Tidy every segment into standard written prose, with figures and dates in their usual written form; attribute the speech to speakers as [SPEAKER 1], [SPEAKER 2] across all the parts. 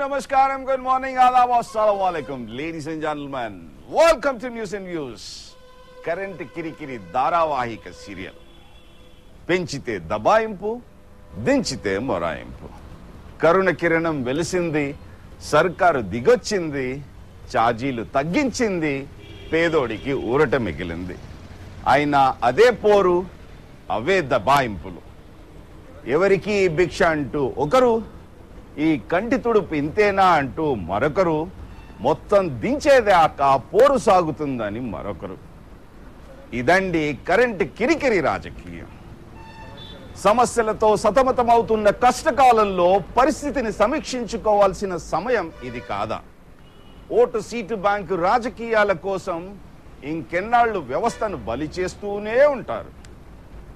[SPEAKER 1] namaskaram, good morning, adab, assalamu alaikum. Ladies and gentlemen, welcome to News and Views. Current కిరికిరి ధారావాహిక serial. పెంచితే దబాయింపు, దించితే మొరాయింపు. కరుణ కిరణం వెలిసింది, సర్కారు దిగొచ్చింది, ఛార్జీలు తగ్గించింది, పేదోడికి ఊరట మిగిలింది. అయినా అదే పోరు, అవే దబాయింపులు. ఎవరికి భిక్ష అంటూ ఒకరు, ఈ కంటి తుడుపు ఇంతేనా అంటూ మరొకరు, మొత్తం దించేదాకా పోరు సాగుతుందని మరొకరు. ఇదండి కరెంట్ కిరికిరి రాజకీయం. సమస్యలతో సతమతమవుతున్న కష్టకాలంలో పరిస్థితిని సమీక్షించుకోవాల్సిన సమయం ఇది కాదా? ఓటు సీటు బ్యాంకు రాజకీయాల కోసం ఇంకెన్నాళ్ళు వ్యవస్థను బలి చేస్తూనే ఉంటారు.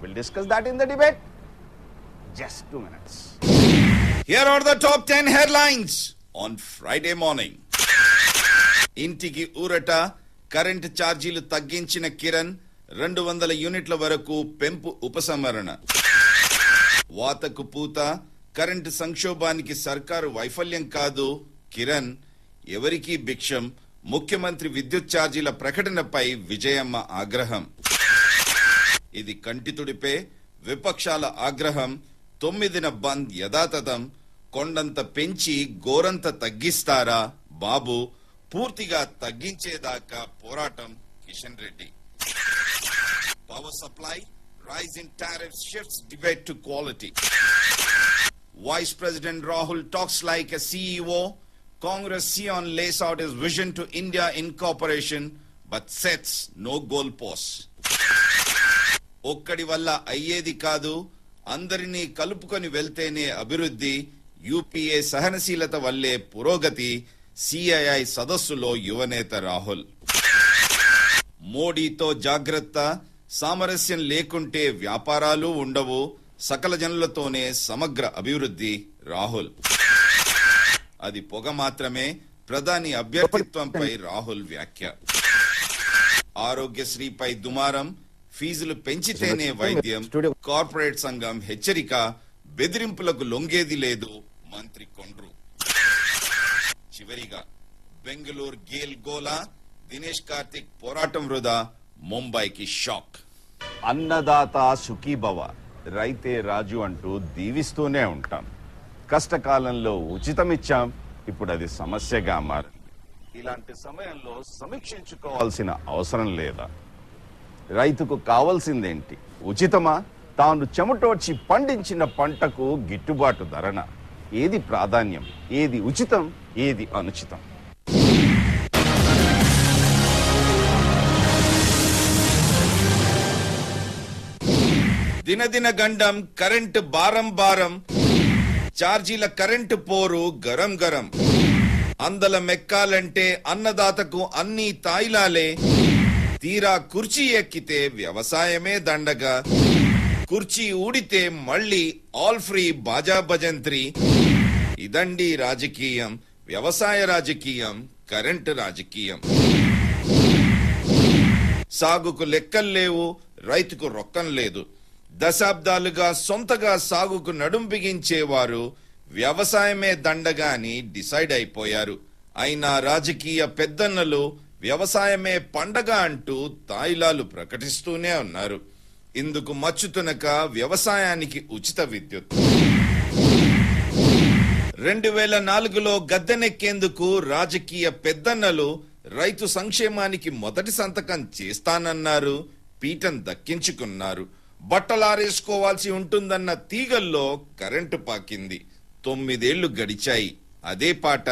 [SPEAKER 1] Will discuss that in the debate. Just 2 minutes. Here are the top 10 headlines on Friday morning. ఇంటికి ఊరట, కరెంట్ ఛార్జీలు తగ్గించిన కిరణ్, 200 యూనిట్ల వరకు పెంపు ఉపసంహరణ. వాతకు పూత, కరెంటు సంక్షోభానికి సర్కారు వైఫల్యం కాదు కిరణ్, ఎవరికీ భిక్షం, ముఖ్యమంత్రి విద్యుత్ ఛార్జీల ప్రకటనపై విజయమ్మ ఆగ్రహం. ఇది కంటి తుడిపే, విపక్షాల ఆగ్రహం. 9న బంద్ యథాతథం, కొండంత పెంచి గోరంత తగ్గిస్తారా బాబు, పూర్తిగా తగ్గించేదాకా పోరాటం Kishan Reddy. Power supply, rise in tariff shifts debate to quality. Vice president Rahul talks like a CEO. Congress Sion lays out his vision to India incorporation but sets no goalposts. ఒక్కడి వల్ల అయ్యేది కాదు, అందరినీ కలుపుకొని వెళ్తేనే అభివృద్ధి, యూపీఏ సహనశీలత వల్లే పురోగతి, సిఐఐ సదస్సులో యువనేత రాహుల్. మోడీతో జాగ్రత్త, సామరస్యం లేకుంటే వ్యాపారాలు ఉండవు, సకల జనులతోనే సమగ్ర అభివృద్ధి రాహుల్. అది పొగ మాత్రమే, ప్రధాని అభ్యర్థిత్వంపై రాహుల్ వ్యాఖ్య. ఆరోగ్యశ్రీపై దుమారం, ఫీజులు పెంచితేనే వైద్యం, కార్పొరేట్ సంఘం హెచ్చరిక, బెదిరింపులకు లొంగేది లేదు మంత్రి కొండ్రు. చివరిగా బెంగళూరు గేల్ గోలా, దినేష్ కార్తిక్ పోరాటం వృధా, ముంబైకి షాక్. అన్నదాత సుఖీభవ, రైతే రాజు అంటూ దీవిస్తూనే ఉంటాం. కష్టకాలంలో ఉచితమిచ్చాం, ఇప్పుడు అది సమస్యగా మారింది. ఇలాంటి సమయంలో సమీక్షించుకోవాల్సిన అవసరం లేదా? రైతుకు కావాల్సిందేంటి? ఉచితమా? తాను చెమటోడ్చి పండించిన పంటకు గిట్టుబాటు ధరన? ఏది ప్రాధాన్యం? ఏది ఉచితం? ఏది అనుచితం? దినదిన గండం, కరెంటు భారం భారం, ఛార్జీల కరెంటు పోరు గరం గరం. అందల మెక్కాలంటే అన్నదాతకు అన్ని తాయిలాలే, తీరా కుర్చీ ఎక్కితే వ్యవసాయమే దండగా, కుర్చీ ఊడితే మళ్ళీ ఆల్ ఫ్రీ బాజా భజంత్రి. ఇదండి రాజకీయం, వ్యవసాయ రాజకీయం, కరెంటు రాజకీయం. సాగుకు లెక్కల్లేవు, రైతుకు రొక్కం లేదు. దశాబ్దాలుగా సొంతగా సాగుకు నడుం బిగించేవారు వ్యవసాయమే దండగా అని డిసైడ్ అయిపోయారు. అయినా రాజకీయ పెద్దన్నలు వ్యవసాయమే పండగ అంటూ తాయిలాలు ప్రకటిస్తూనే ఉన్నారు. ఇందుకు మచ్చుతునక వ్యవసాయానికి ఉచిత విద్యుత్. 2004లో గద్దెనెక్కేందుకు రాజకీయ పెద్దన్నలు రైతు సంక్షేమానికి మొదటి సంతకం చేస్తానన్నారు, పీఠం దక్కించుకున్నారు. బట్టలారేసుకోవాల్సి ఉంటుందన్న తీగల్లో కరెంటు పాకింది. 9 ఏళ్లు గడిచాయి, అదే పాట,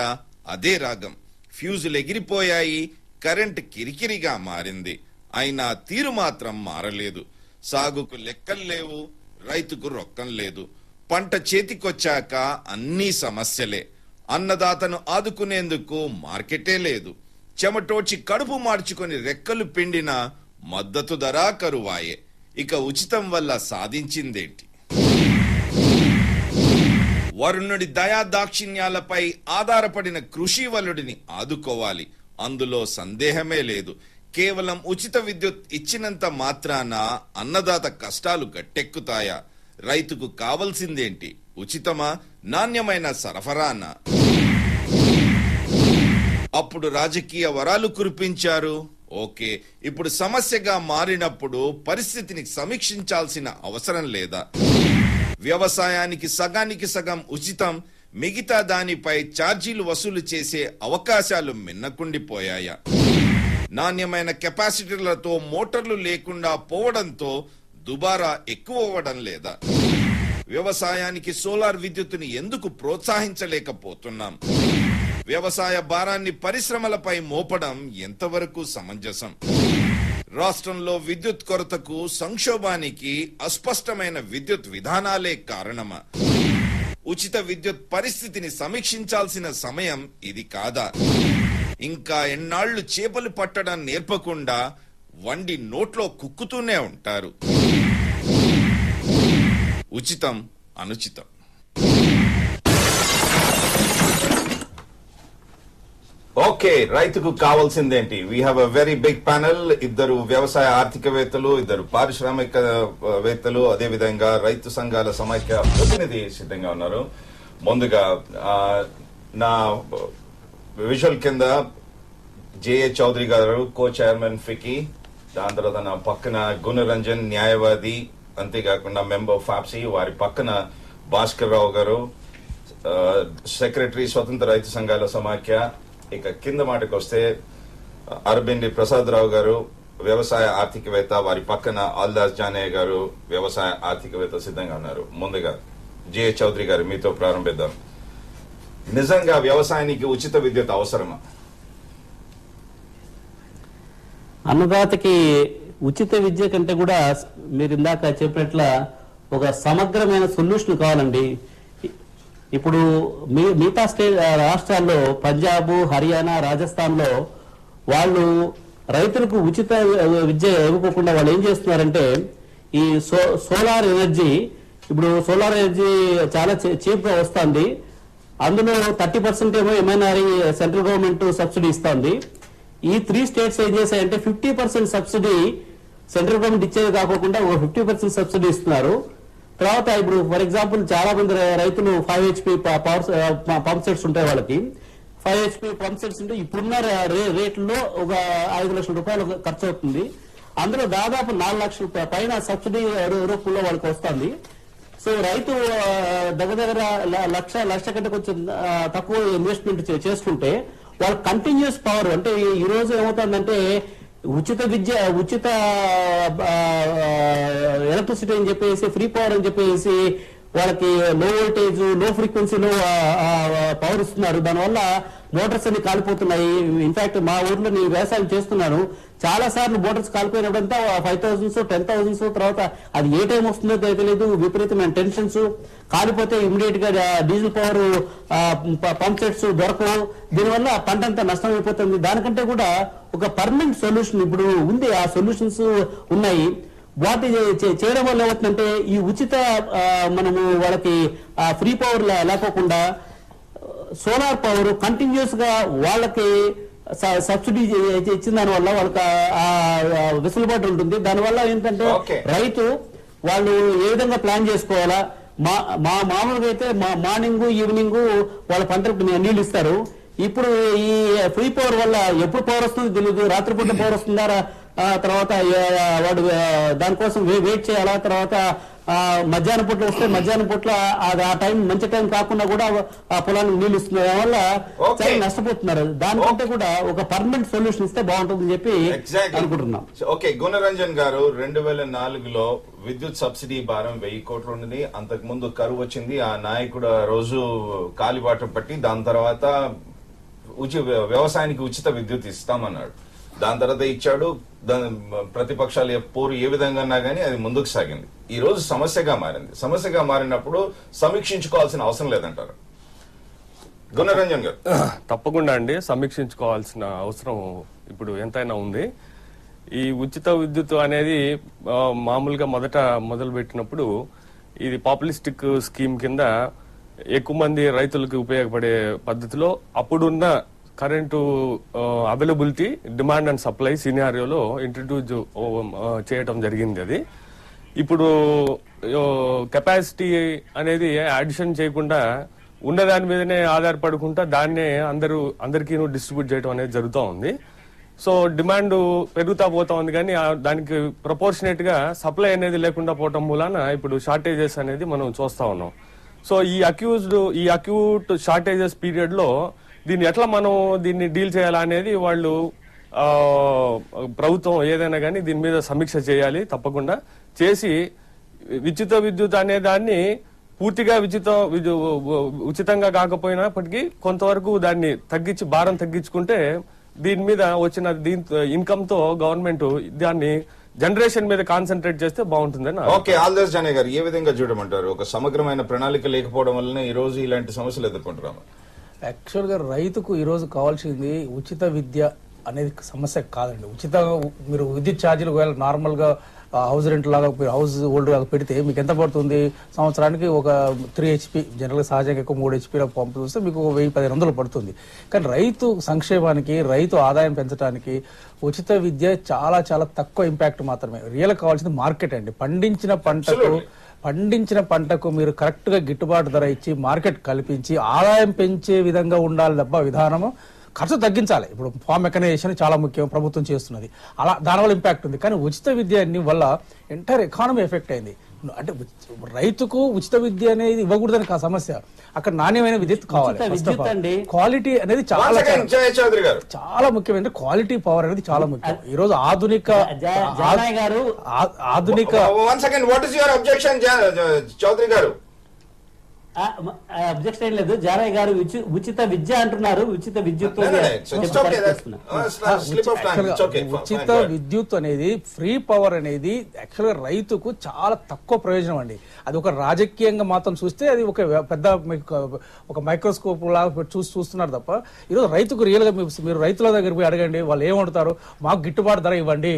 [SPEAKER 1] అదే రాగం. ఫ్యూజులు ఎగిరిపోయాయి, కరెంట్ కిరికిరిగా మారింది. అయినా తీరు మాత్రం మారలేదు. సాగుకు లెక్కల్లేవు, రైతుకు రొక్కం లేదు. పంట చేతికొచ్చాక అన్నీ సమస్యలే. అన్నదాతను ఆదుకునేందుకు మార్కెటే లేదు. చెమటోడ్చి కడుపు మార్చుకొని రెక్కలు పిండిన మద్దతు ధర కరువాయే. ఇక ఉచితం వల్ల సాధించిందేంటి? వరుణుడి దయా దాక్షిణ్యాలపై ఆధారపడిన కృషి వలుడిని ఆదుకోవాలి, అందులో సందేహమే లేదు. కేవలం ఉచిత విద్యుత్ ఇచ్చినంత మాత్రాన అన్నదాత కష్టాలు గట్టెక్కుతాయా? రైతుకు కావలసిందేంటి? ఉచితమా, నాణ్యమైన సరఫరానా? అప్పుడు రాజకీయ వరాలు కురిపించారు. ఓకే, ఇప్పుడు సమస్యగా మారినప్పుడు పరిస్థితిని సమీక్షించాల్సిన అవసరం లేదా? వ్యవసాయానికి సగానికి సగం ఉచితం, మిగతా దానిపై ఛార్జీలు వసూలు చేసే అవకాశాలు మిన్నకుండిపోయాయా? నాణ్యమైన కెపాసిటర్లతో మోటార్లు లేకుండా పోవడంతో దుబారా ఎక్కువ అవ్వడం లేదా? వ్యవసాయానికి సోలార్ విద్యుత్తుని ఎందుకు ప్రోత్సహించలేకపోతున్నాం? వ్యవసాయ భారాన్ని పరిశ్రమలపై మోపడం ఎంతవరకు సమంజసం? రాష్ట్రంలో విద్యుత్ కొరతకు, సంక్షోభానికి అస్పష్టమైన విద్యుత్ విధానాలే కారణమా? ఉచిత విద్యుత్ పరిస్థితిని సమీక్షించాల్సిన సమయం ఇది కాదా? ఇంకా ఎన్నాళ్లు చేపలు పట్టడం నేర్పకుండా వండి నోట్లో కుక్కుతూనే ఉంటారు. ఉచితం అనుచితం. ఓకే, రైతుకు కావాల్సిందేంటి? We have a very big panel. ఇద్దరు వ్యవసాయ ఆర్థికవేత్తలు, ఇద్దరు పారిశ్రామికవేత్తలు, అదే విధంగా రైతు సంఘాల సమైక్య ప్రతినిధి సిద్ధంగా ఉన్నారు. ముందుగా నా విజువల్ కింద జేఏ చౌదరి గారు, కో చైర్మన్ ఫికీ, దాని తర్వాత నా పక్కన గుణరంజన్ న్యాయవాది, అంతేకాకుండా మెంబర్ ఫాప్సీ, వారి పక్కన భాస్కర్ రావు గారు సెక్రటరీ స్వతంత్ర రైతు సంఘాల సమాఖ్య. ఇక కింద మాటకు వస్తే అరబిండి ప్రసాద్ రావు గారు వ్యవసాయ ఆర్థికవేత్త, వారి పక్కన ఆల్దాస్ జానయ్య గారు వ్యవసాయ ఆర్థికవేత్త సిద్ధంగా ఉన్నారు. ముందుగా జే చౌదరి గారు మీతో ప్రారంభిద్దాం. నిజంగా వ్యవసాయానికి ఉచిత విద్యుత్ అవసరమా?
[SPEAKER 2] అన్నదాతకి ఉచిత విద్య కంటే కూడా మీరు ఇందాక చెప్పినట్ల ఒక సమగ్రమైన సొల్యూషన్ కావాలండి. ఇప్పుడు మిగతా రాష్ట్రాల్లో పంజాబ్, హర్యానా, రాజస్థాన్ లో వాళ్ళు రైతులకు ఉచిత విద్య ఇవ్వకుండా వాళ్ళు ఏం చేస్తున్నారంటే ఈ సోలార్ ఎనర్జీ, ఇప్పుడు సోలార్ ఎనర్జీ చాలా చీప్ గా వస్తుంది. అందులో 30% ఏమో ఎంఎన్ఆర్ఈ సెంట్రల్ గవర్నమెంట్ సబ్సిడీ ఇస్తుంది. ఈ 3 స్టేట్స్ ఏం చేశాయంటే 50% సబ్సిడీ సెంట్రల్ గవర్నమెంట్ ఇచ్చేది కాకుండా 50% సబ్సిడీ ఇస్తున్నారు. తర్వాత ఇప్పుడు ఫర్ ఎగ్జాంపుల్ చాలా మంది రైతులు 5 HP పంప్ సెట్స్ ఉంటాయి, వాళ్ళకి 5 HP పంప్ సెట్స్ ఉంటే ఇప్పుడున్న రేట్లలో ఒక 5 లక్షల రూపాయలు ఖర్చు అవుతుంది. అందులో దాదాపు 4 లక్షల పైన సబ్సిడీ రూపంలో వాళ్ళకి వస్తుంది. సో రైతు దగ్గర లక్ష కంటే కొంచెం తక్కువ ఇన్వెస్ట్మెంట్ చేసుకుంటే వాళ్ళ కంటిన్యూస్ పవర్, అంటే ఈ రోజు ఏమవుతుందంటే ఉచిత విద్య, ఉచిత ఎలక్ట్రిసిటీ అని చెప్పేసి, ఫ్రీ పవర్ అని చెప్పేసి వాళ్ళకి లో వోల్టేజ్, లో ఫ్రీక్వెన్సీలో పవర్ ఇస్తున్నారు. దానివల్ల మోటార్స్ అన్ని కాలిపోతున్నాయి. ఇన్ఫాక్ట్ మా ఊర్లో నేను వ్యవసాయం చేస్తున్నాను, చాలా సార్లు మోటార్స్ కాలిపోయినప్పుడంతా 5,000 10,000 తర్వాత అది ఏ టైం వస్తుందో తెలియదు. విపరీతమైన టెన్షన్స్, కాలిపోతే ఇమీడియట్ గా డీజిల్ పవర్ పంప్ సెట్స్ దొరకవు. దీనివల్ల పంట అంతా నష్టం అయిపోతుంది. దానికంటే కూడా ఒక పర్మనెంట్ సొల్యూషన్ ఇప్పుడు ఉంది, ఆ సొల్యూషన్స్ ఉన్నాయి. వాటి చేయడం వల్ల ఏమవుతుందంటే ఈ ఉచిత మనము వాళ్ళకి ఫ్రీ పవర్ లేకోకుండా సోలార్ పవర్ కంటిన్యూస్ గా వాళ్ళకి సబ్సిడీ ఇచ్చిన దాని వల్ల వాళ్ళకి వెసులుబాటు ఉంటుంది. దానివల్ల ఏంటంటే రైతు వాళ్ళు ఏ విధంగా ప్లాన్ చేసుకోవాలా, మామూలుగా అయితే మార్నింగ్ ఈవినింగ్ వాళ్ళ పంటలకు నీళ్లు ఇస్తారు. ఇప్పుడు ఈ ఫ్రీ పవర్ వల్ల ఎప్పుడు పవర్ వస్తుంది తెలియదు, రాత్రిపూట పవర్ వస్తుందా, తర్వాత వాడు దానికోసం వెయిట్ చేయాలా, తర్వాత మధ్యాహ్నం పూట వస్తే మధ్యాహ్నం పూట్ల ఆ టైం మంచి టైం కాకుండా కూడా ఆ పొలానికి నీళ్లు ఇస్తున్నారు. దానివల్ల చాలా నష్టపోతున్నారు. దానికంటే కూడా ఒక పర్మనెంట్ సొల్యూషన్ ఇస్తే బాగుంటుందని చెప్పి అనుకుంటున్నాం.
[SPEAKER 1] ఓకే, గుణరంజన్ గారు 2004లో విద్యుత్ సబ్సిడీ భారం 1000 కోట్లు ఉన్నది. అంతకు ముందు కరువు వచ్చింది. ఆ నాయకుడు రోజు కాలిబాట పట్టి దాని తర్వాత వ్యవసాయానికి ఉచిత విద్యుత్ ఇస్తామన్నాడు. దాని తర్వాత ఇచ్చాడు. ప్రతిపక్షాలు పోరు ఏ విధంగా ఉన్నా కానీ అది ముందుకు సాగింది. ఈ రోజు సమస్యగా మారింది. సమస్యగా మారినప్పుడు సమీక్షించుకోవాల్సిన అవసరం లేదంటారు గుణరంజన్ గారు?
[SPEAKER 3] తప్పకుండా అండి, సమీక్షించుకోవాల్సిన అవసరం ఇప్పుడు ఎంతైనా ఉంది. ఈ ఉచిత విద్యుత్ అనేది మామూలుగా మొదలు పెట్టినప్పుడు ఇది పాపులిస్టిక్ స్కీమ్ కింద ఎక్కువ మంది రైతులకు ఉపయోగపడే పద్ధతిలో అప్పుడున్న current availability, demand and supply సినారియోలో ఇంట్రడ్యూస్ చేయటం జరిగింది. అది ఇప్పుడు కెపాసిటీ అనేది అడిషన్ చేయకుండా ఉన్న దాని మీదనే ఆధారపడుకుంటా దాన్నే అందరికీ డిస్ట్రిబ్యూట్ చేయడం అనేది జరుగుతూ ఉంది. సో డిమాండ్ పెరుగుతా పోతా ఉంది, కానీ దానికి ప్రపోర్షనేట్ గా సప్లై అనేది లేకుండా పోవటం మూలాన ఇప్పుడు షార్టేజెస్ అనేది మనం చూస్తా ఉన్నాం. సో ఈ అక్యూట్ షార్టేజెస్ పీరియడ్ లో దీన్ని డీల్ చేయాలా అనేది వాళ్ళు ప్రభుత్వం ఏదైనా కానీ దీని మీద సమీక్ష చేయాలి. తప్పకుండా చేసి ఉచిత విద్యుత్ అనే దాన్ని పూర్తిగా ఉచితంగా కాకపోయినప్పటికీ కొంతవరకు దాన్ని భారం తగ్గించుకుంటే దీని మీద వచ్చిన ఇన్కమ్ తో గవర్నమెంట్ దాన్ని జనరేషన్ మీద కాన్సన్ట్రేట్ చేస్తే బాగుంటుందని.
[SPEAKER 1] ఓకే, ఆల్దేస్ జానే గారు, ఏ విధంగా చూడమంటారు? ఒక సమగ్రమైన ప్రణాళిక లేకపోవడం వల్లనే ఈ రోజు ఇలాంటి సమస్యలు ఎదుర్కొంటున్నాము.
[SPEAKER 4] యాక్చువల్ గా రైతుకు ఈ రోజు కావాల్సింది ఉచిత విద్య అనేది సమస్య కాదండి. మీరు విద్యుత్ ఛార్జీలు ఒకవేళ నార్మల్ గా హౌస్ రెంట్ లాగా హౌస్ హోల్డ్ లాగా పెడితే మీకు ఎంత పడుతుంది? సంవత్సరానికి ఒక 3 HP, జనరల్గా సహజంగా ఎక్కువ 3 HP పంపు చూస్తే మీకు 1000-1500 పడుతుంది. కానీ రైతు సంక్షేమానికి, రైతు ఆదాయం పెంచడానికి ఉచిత విద్య చాలా చాలా తక్కువ ఇంపాక్ట్ మాత్రమే. రియల్ కావాల్సింది మార్కెట్ అండి. పండించిన పంటకు మీరు కరెక్ట్ గా గిట్టుబాటు ధర ఇచ్చి మార్కెట్ కల్పించి ఆదాయం పెంచే విధంగా ఉండాలి తప్ప విధానము ఖర్చు తగ్గించాలి. ఇప్పుడు ఫార్మ్ మెకనైజేషన్ చాలా ముఖ్యం, ప్రభుత్వం చేస్తున్నది, అలా దానివల్ల ఇంపాక్ట్ ఉంది. కానీ ఉచిత విద్య వల్ల ఎంటైర్ ఎకానమీ ఎఫెక్ట్ అయింది. అంటే రైతుకు ఉచిత విద్య అనేది ఇవ్వకూడదని సమస్య, అక్కడ నాణ్యమైన విద్యుత్ కావాలి. క్వాలిటీ అనేది చాలా ముఖ్యమైన క్వాలిటీ పవర్ అనేది చాలా ముఖ్యం. ఈ రోజు ఆధునిక
[SPEAKER 1] చౌదరి గారు
[SPEAKER 2] అబ్జెక్షన్ ఏం లేదు. జారయ్య గారు ఉచిత విద్య అంటున్నారు, ఉచిత విద్యుత్
[SPEAKER 4] ఉచిత విద్యుత్ అనేది, ఫ్రీ పవర్ అనేది యాక్చువల్ గా రైతుకు చాలా తక్కువ ప్రయోజనం అండి. అది ఒక రాజకీయంగా మాత్రం చూస్తే అది ఒక పెద్ద ఒక మైక్రోస్కోప్ లాగా చూస్తున్నారు తప్ప ఈరోజు రైతుకు రియల్ గా మీరు రైతుల దగ్గర పోయి అడగండి, వాళ్ళు ఏమంటారు? మాకు గిట్టుబాటు ధర ఇవ్వండి,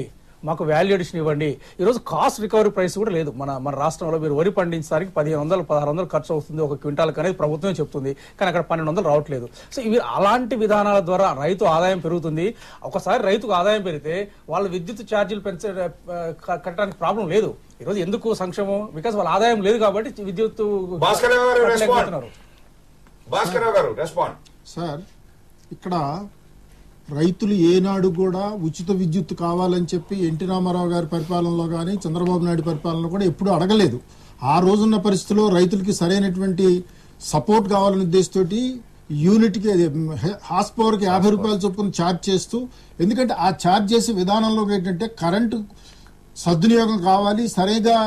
[SPEAKER 4] మాకు వాల్యూ అడిషన్ ఇవ్వండి. ఈరోజు కాస్ట్ రికవరీ ప్రైస్ కూడా లేదు మన రాష్ట్రంలో. మీరు వరి పండించడానికి 1500-1600 ఖర్చు అవుతుంది ఒక క్వింటాల్కి అనేది ప్రభుత్వమే చెప్తుంది, కానీ అక్కడ 1200 రావట్లేదు. సో ఇవి అలాంటి విధానాల ద్వారా రైతు ఆదాయం పెరుగుతుంది. ఒకసారి రైతుకు ఆదాయం పెరిగితే వాళ్ళు విద్యుత్ ఛార్జీలు కట్టడానికి ప్రాబ్లం లేదు. ఈరోజు ఎందుకు సంక్షేమం? బికాస్ వాళ్ళ ఆదాయం లేదు కాబట్టి విద్యుత్.
[SPEAKER 5] సార్, ఇక్కడ రైతులు ఏనాడు కూడా ఉచిత విద్యుత్ కావాలని చెప్పి ఎన్టీ రామారావు గారి పరిపాలనలో కానీ చంద్రబాబు నాయుడు పరిపాలనలో కూడా ఎప్పుడు అడగలేదు. ఆ రోజున్న పరిస్థితిలో రైతులకి సరైనటువంటి సపోర్ట్ కావాలనే ఉద్దేశంతో యూనిట్కి హార్స్ పవర్కి 50 రూపాయలు చొప్పున ఛార్జ్ చేస్తూ, ఎందుకంటే ఆ ఛార్జ్ చేసే విధానంలో ఏంటంటే కరెంటు సద్వినియోగం కావాలి, సరిగా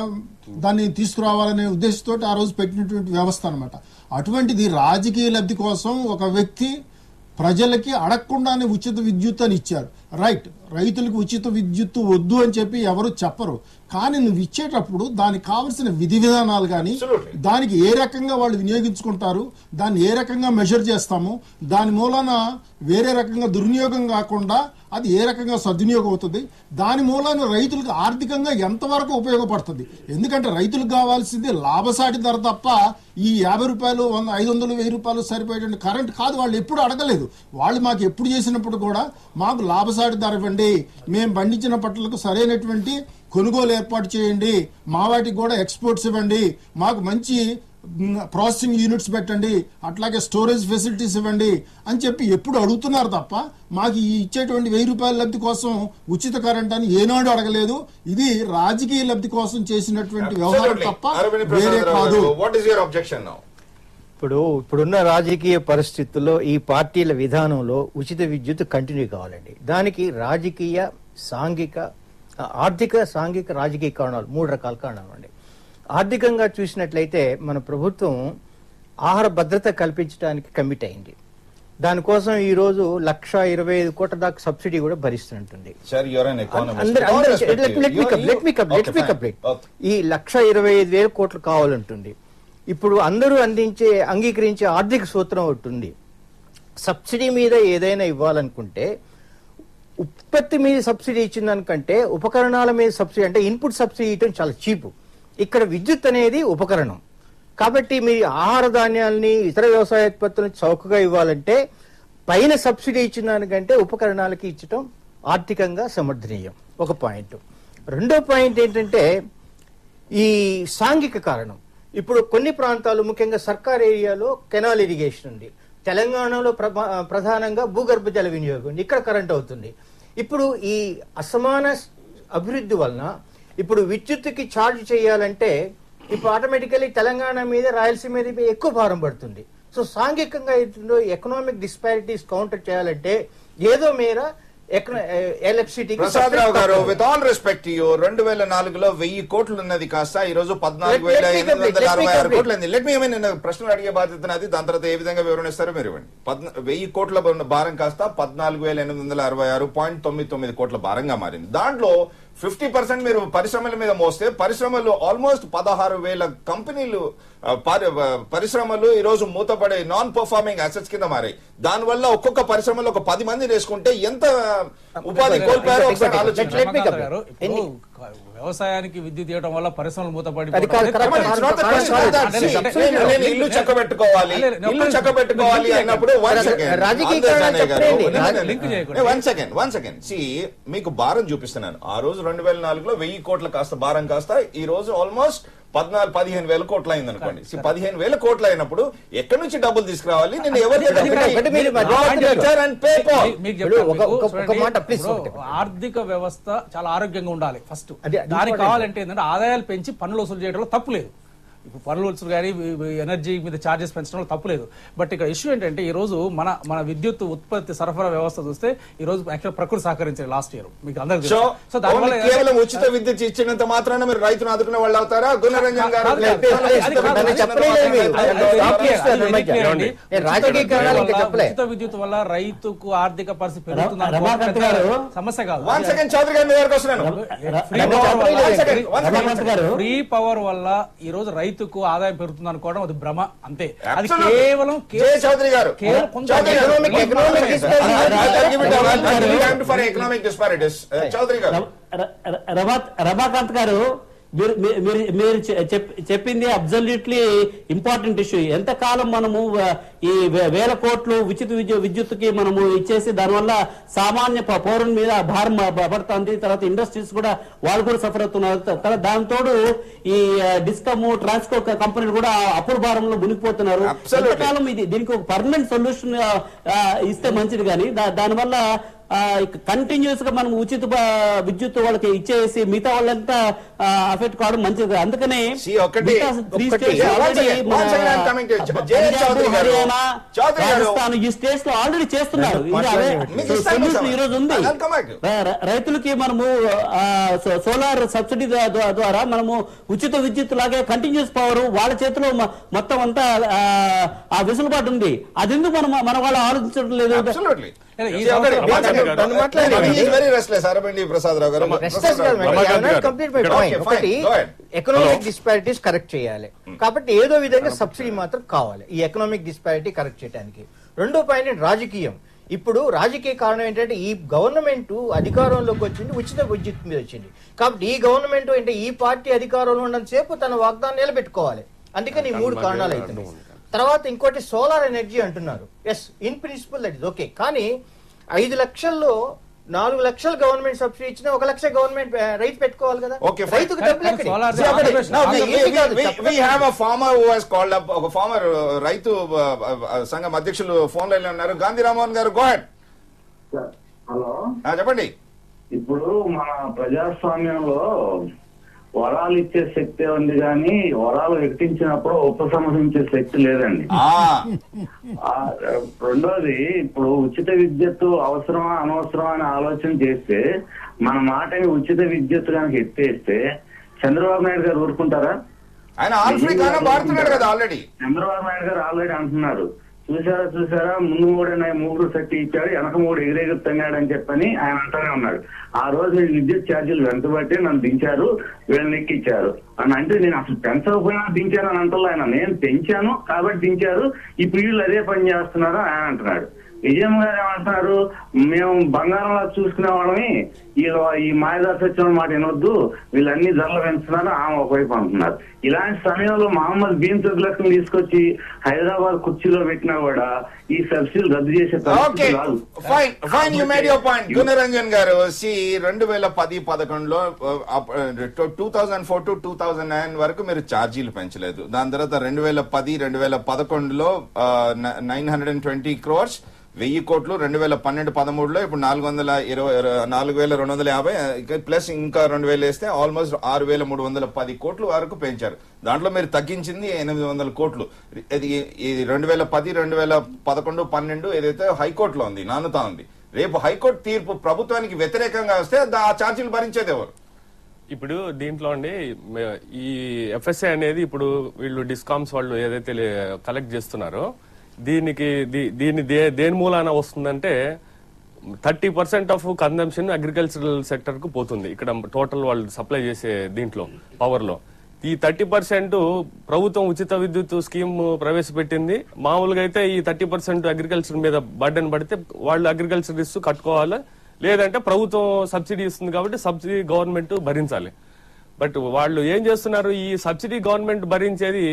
[SPEAKER 5] దాన్ని తీసుకురావాలనే ఉద్దేశంతో ఆ రోజు పెట్టినటువంటి వ్యవస్థ అనమాట. అటువంటిది రాజకీయ లబ్ధి కోసం ఒక వ్యక్తి ప్రజలకి అడగకుండానే ఉచిత విద్యుత్ అని ఇచ్చారు. రైట్, రైతులకు ఉచిత విద్యుత్ వద్దు అని చెప్పి ఎవరు చెప్పరు. కానీ నువ్వు ఇచ్చేటప్పుడు దానికి కావలసిన విధి విధానాలు కానీ, దానికి ఏ రకంగా వాళ్ళు వినియోగించుకుంటారు, దాన్ని ఏ రకంగా మెజర్ చేస్తాము, దాని మూలన వేరే రకంగా దుర్వినియోగం కాకుండా అది ఏ రకంగా సద్వినియోగం అవుతుంది, దాని మూలాన రైతులకు ఆర్థికంగా ఎంతవరకు ఉపయోగపడుతుంది. ఎందుకంటే రైతులకు కావాల్సింది లాభసాటి ధర తప్ప ఈ 50 రూపాయలు, 100, 500, 1000 రూపాయలు సరిపోయేటువంటి కరెంట్ కాదు. వాళ్ళు ఎప్పుడు అడగలేదు. వాళ్ళు మాకు ఎప్పుడు చేసినప్పుడు కూడా మాకు లాభసాటి ధర ఇవ్వండి, మేము పండించిన పంటలకు సరైనటువంటి కొనుగోలు ఏర్పాటు చేయండి, మా వాటికి కూడా ఎక్స్పోర్ట్స్ ఇవ్వండి, మాకు మంచి ప్రాసెసింగ్ యూనిట్స్ పెట్టండి, అట్లాగే స్టోరేజ్ ఫెసిలిటీస్ ఇవ్వండి అని చెప్పి ఎప్పుడు అడుగుతున్నారు తప్ప మాకు ఇచ్చేటువంటి 1000 రూపాయల లబ్ధి కోసం ఉచిత కరెంట్ అని ఏనాడు అడగలేదు. ఇది రాజకీయ లబ్ధి కోసం చేసినటువంటి వ్యవహారం తప్ప వేరే కాదు.
[SPEAKER 6] ఇప్పుడున్న రాజకీయ పరిస్థితుల్లో ఈ పార్టీల విధానంలో ఉచిత విద్యుత్ కంటిన్యూ కావాలండి. దానికి రాజకీయ, సాంఘిక, ఆర్థిక, సాంఘిక, రాజకీయ కారణాలు 3 రకాల కారణాలు అండి. ఆర్థికంగా చూసినట్లయితే మన ప్రభుత్వం ఆహార భద్రత కల్పించడానికి కమిట్ అయింది. దానికోసం ఈ రోజు 1,25,000 కోట్ల దాకా సబ్సిడీ కూడా భరిస్తుంటుంది. ఈ 1,25,000 కోట్లు కావాలంటుంది. ఇప్పుడు అందరూ అంగీకరించే ఆర్థిక సూత్రం ఒకటి ఉంది. సబ్సిడీ మీద ఏదైనా ఇవ్వాలనుకుంటే ఉత్పత్తి మీద సబ్సిడీ ఇచ్చిన దానికంటే ఉపకరణాల మీద సబ్సిడీ, అంటే ఇన్పుట్ సబ్సిడీ ఇవ్వడం చాలా చీపు. ఇక్కడ విద్యుత్ అనేది ఉపకరణం కాబట్టి మీరు ఆహార ధాన్యాలని, ఇతర వ్యవసాయ ఉత్పత్తులను చౌకగా ఇవ్వాలంటే పైన సబ్సిడీ ఇచ్చిన దానికంటే ఉపకరణాలకి ఇచ్చటం ఆర్థికంగా సమర్థనీయం. ఒక పాయింట్. రెండో పాయింట్ ఏంటంటే ఈ సాంఘిక కారణం. ఇప్పుడు కొన్ని ప్రాంతాలు ముఖ్యంగా సర్కార్ ఏరియాలో కెనాల్ ఇరిగేషన్ ఉంది. తెలంగాణలో ప్రధానంగా భూగర్భ జల వినియోగం ఉంది. ఇక్కడ కరెంట్ అవుతుంది. ఇప్పుడు ఈ అసమాన అభివృద్ధి వలన ఇప్పుడు విద్యుత్తుకి ఛార్జ్ చేయాలంటే ఇప్పుడు ఆటోమేటికలీ తెలంగాణ మీద రాయలసీమ మీద ఎక్కువ భారం పడుతుంది. సో సాంఘికంగా ఎకనామిక్ డిస్పారిటీస్ కౌంటర్ చేయాలంటే ఏదో మేర ఎలక్ట్రిసిటీ.
[SPEAKER 1] ప్రసాద్ రావు గారు, విత్ ఆల్ రెస్పెక్ట్ యూ, 2004లో 1000 కోట్లు ఉన్నది కాస్త ఈ రోజు 14,866 కోట్లు అయింది. లెట్ మీ నేను ప్రశ్నలు అడిగే బాధ్యత నాది. దాని తర్వాత ఏ విధంగా వివరణ ఇస్తారో మీరు ఇవ్వండి. 1000 కోట్ల భారం కాస్త 14,866.99 కోట్ల భారంగా మారింది. దాంట్లో 50% మీరు పరిశ్రమల మీద మోస్తే పరిశ్రమలు ఆల్మోస్ట్ 16,000 కంపెనీలు పరిశ్రమలు ఈ రోజు మూతపడే నాన్ పర్ఫార్మింగ్ అసెట్స్ కింద మారాయి. దానివల్ల ఒక్కొక్క పరిశ్రమలో ఒక 10 మంది వేసుకుంటే ఎంత ఉపాధి కోల్పోయారో ఒకసారి ఆలోచించండి.
[SPEAKER 4] వ్యవసాయానికి విద్యుత్ ఇవ్వడం వల్ల పరిశ్రమలు మూతపడి
[SPEAKER 1] ఇల్లు చక్కబెట్టుకోవాలి అన్నప్పుడు వన్ సెకండ్ మీకు భారం చూపిస్తున్నాను. ఆ రోజు 2004లో 1000 కోట్ల కాస్త భారం కాస్త ఈ రోజు ఆల్మోస్ట్ 15,000 కోట్లు అయింది అనుకోండి. 15,000 కోట్లు అయినప్పుడు ఎక్కడి నుంచి డబ్బులు తీసుకురావాలి? నేను
[SPEAKER 4] ఆర్థిక వ్యవస్థ చాలా ఆరోగ్యంగా ఉండాలి. ఫస్ట్ దానికి కావాలంటే ఏంటంటే ఆదాయాలు పెంచి పన్నులు వసూలు చేయడంలో తప్పు లేదు. ఇప్పుడు పన్నులు వసూలు కానీ ఎనర్జీ మీద ఛార్జెస్ పెంచడంలో తప్పులేదు. బట్ ఇక్కడ ఇష్యూ ఏంటంటే ఈ రోజు మన విద్యుత్ ఉత్పత్తి సరఫరా వ్యవస్థ చూస్తే ఈ రోజు యాక్చువల్ ప్రకృతి సహకరించారు లాస్ట్ ఇయర్, మీకు అందరికీ.
[SPEAKER 1] సో దానివల్ల కేవలం ఉచిత విద్యుత్ ఇచ్చినంత మాత్రాన మీరు రైతును ఆదుకునే వాళ్ళు అవుతారా? గుణరంజన్ గారు,
[SPEAKER 4] ఉచిత విద్యుత్ వల్ల రైతుకు ఆర్థిక పరిస్థితి పెరుగుతుంది సమస్య కాదు. ఫ్రీ పవర్ వల్ల ఈ రోజు రైతుకు ఆదాయం పెరుగుతుంది అనుకోవడం అది భ్రమ అంతే. అది కేవలం
[SPEAKER 2] రమాకాంత్ గారు, మీరు చెప్పింది అబ్సల్యూట్లీ ఇంపార్టెంట్ ఇష్యూ. ఎంతకాలం మనము ఈ 1000 కోట్లు ఉచిత విద్యుత్తుకి మనము ఇచ్చేసి దానివల్ల సామాన్య పౌరుని మీద భారం పడుతుంది. తర్వాత ఇండస్ట్రీస్ కూడా వాళ్ళు కూడా సఫర్ అవుతున్నారు. తర్వాత దానితోడు ఈ డిస్కమ్ ట్రాన్స్కో కంపెనీలు కూడా అప్పుల భారంలో మునిగిపోతున్నారు. ఎంతకాలం దీనికి ఒక పర్మనెంట్ సొల్యూషన్ ఇస్తే మంచిది. కానీ దానివల్ల కంటిన్యూస్ గా మనం ఉచిత విద్యుత్ వాళ్ళకి ఇచ్చేసి మిగతా వాళ్ళంతా అఫెక్ట్ కావడం మంచిది. అందుకనే రాజస్థాన్ ఈ స్టేట్స్ లో ఆల్రెడీ చేస్తున్నారు. ఈ రోజు ఉంది. రైతులకి మనము సోలార్ సబ్సిడీ ద్వారా మనము ఉచిత విద్యుత్ లాగే కంటిన్యూస్ పవర్ వాళ్ళ చేతిలో మొత్తం అంతా ఆ వెసులుబాటు ఉంది. అది ఎందుకు మన వాళ్ళు ఆలోచించడం లేదు?
[SPEAKER 6] ఎకనామిక్ డిస్పారిటీస్ కరెక్ట్ చేయాలి కాబట్టి ఏదో విధంగా సబ్సిడీ మాత్రం కావాలి ఈ ఎకనామిక్ డిస్పారిటీ కరెక్ట్ చేయడానికి. రెండో పాయింట్ రాజకీయం. ఇప్పుడు రాజకీయ కారణం ఏంటంటే ఈ గవర్నమెంట్ అధికారంలోకి వచ్చింది ఉచిత విద్యుత్ మీద వచ్చింది కాబట్టి ఈ గవర్నమెంట్ అంటే ఈ పార్టీ అధికారంలో ఉన్నంతసేపు తన వాగ్దానం నిలబెట్టుకోవాలి. అందుకని ఈ 3 కారణాలు అవుతున్నాయి. తర్వాత ఇంకోటి సోలార్ ఎనర్జీ అంటున్నారు. Yes, in principle that is okay. కానీ 5 లక్షల్లో 4 లక్షలు గవర్నమెంట్ సబ్సిడీ ఇచ్చినా 1 లక్ష గవర్నమెంట్ రైతు పెట్టుకోవాలి కదా. రైతుకు డబ్బులు
[SPEAKER 1] ఒక ఫార్మర్ రైతు సంఘం అధ్యక్షులు ఫోన్ లైన్ లో ఉన్నారు. గాంధీ రామోహన్ గారు, గో హెడ్.
[SPEAKER 7] హలో,
[SPEAKER 1] చెప్పండి.
[SPEAKER 7] ఇప్పుడు మన ప్రజాస్వామ్యంలో వరాలు ఇచ్చే శక్తి ఉంది కానీ వరాలు వ్యక్తించినప్పుడు ఉపసంహరించే శక్తి లేదండి. రెండోది, ఇప్పుడు ఉచిత విద్యుత్తు అవసరమా అనవసరమా అని ఆలోచన చేస్తే మన మాటని ఉచిత విద్యుత్ కనుక ఎత్తేస్తే చంద్రబాబు నాయుడు గారు ఊరుకుంటారా?
[SPEAKER 1] ఆయన ఆల్రెడీ
[SPEAKER 7] చంద్రబాబు నాయుడు గారు ఆల్రెడీ అంటున్నారు, చూసారా ముందు 3 సెట్ ఇచ్చాడు, వెనక 3 ఎగిరెగుతున్నాడని చెప్పని ఆయన అంటానే ఉన్నాడు. ఆ రోజు విద్యుత్ ఛార్జీలు వెంటబట్టి నన్ను దించారు, వీళ్ళని ఎక్కిచ్చారు అని అంటే నేను అసలు పెంచకపోయినా దించాను అని అంటలే ఆయన. నేను పెంచాను కాబట్టి దించారు, ఇప్పుడు వీళ్ళు అదే పని చేస్తున్నారు ఆయన అంటున్నాడు. విజయం గారు ఏమంటున్నారు, మేము బంగారంలో చూసుకునే వాళ్ళని వీళ్ళు ఈ మాయదారి సత్యం మాట వినొద్దు, వీళ్ళన్ని ధరలు పెంచుతున్నారు ఆమె ఒకవైపు అంటున్నారు. ఇలాంటి సమయంలో మహమ్మద్ బిన్ తుగ్లక్ని తీసుకొచ్చి హైదరాబాద్ కుర్చీలో పెట్టినా కూడా ఈ సబ్సిడీలు రద్దు చేసే పరిస్థితి రాదు.
[SPEAKER 1] Fine you made your point Gunaranjan గారు. 2010-11లో 2004 to 2009 వరకు మీరు ఛార్జీలు పెంచలేదు. దాని తర్వాత 2010-2011లో 920 crores 1000 కోట్లు, 2012-13లో ఇప్పుడు 4,250 ప్లస్ ఇంకా 2000 వేస్తే ఆల్మోస్ట్ 6,310 కోట్లు వరకు పెంచారు. దాంట్లో మీరు తగ్గించింది 800 కోట్లు. ఇది 2010-2011-12 ఏదైతే హైకోర్టులో ఉంది నానుతా ఉంది. రేపు హైకోర్టు తీర్పు ప్రభుత్వానికి వ్యతిరేకంగా వస్తే ఆ ఛార్జీలు భరించేది ఎవరు?
[SPEAKER 3] ఇప్పుడు దీంట్లో అండి ఈ ఎఫ్ఎస్ఐ అనేది ఇప్పుడు వీళ్ళు డిస్కామ్స్ వాళ్ళు ఏదైతే కలెక్ట్ చేస్తున్నారో దీన్ని దేని మూలాన వస్తుందంటే 30% ఆఫ్ కన్జంప్షన్ అగ్రికల్చరల్ సెక్టర్ కు పోతుంది. ఇక్కడ టోటల్ వాళ్ళు సప్లై చేసే దీంట్లో పవర్ లో ఈ 30% ప్రభుత్వం ఉచిత విద్యుత్ స్కీమ్ ప్రవేశపెట్టింది. మామూలుగా అయితే ఈ 30% అగ్రికల్చర్ మీద బర్డెన్ పడితే వాళ్ళు అగ్రికల్చర్ ఇస్తూ కట్టుకోవాలి, లేదంటే ప్రభుత్వం సబ్సిడీ ఇస్తుంది కాబట్టి సబ్సిడీ గవర్నమెంట్ భరించాలి. బట్ వాళ్ళు ఏం చేస్తున్నారు, ఈ సబ్సిడీ గవర్నమెంట్ భరించేది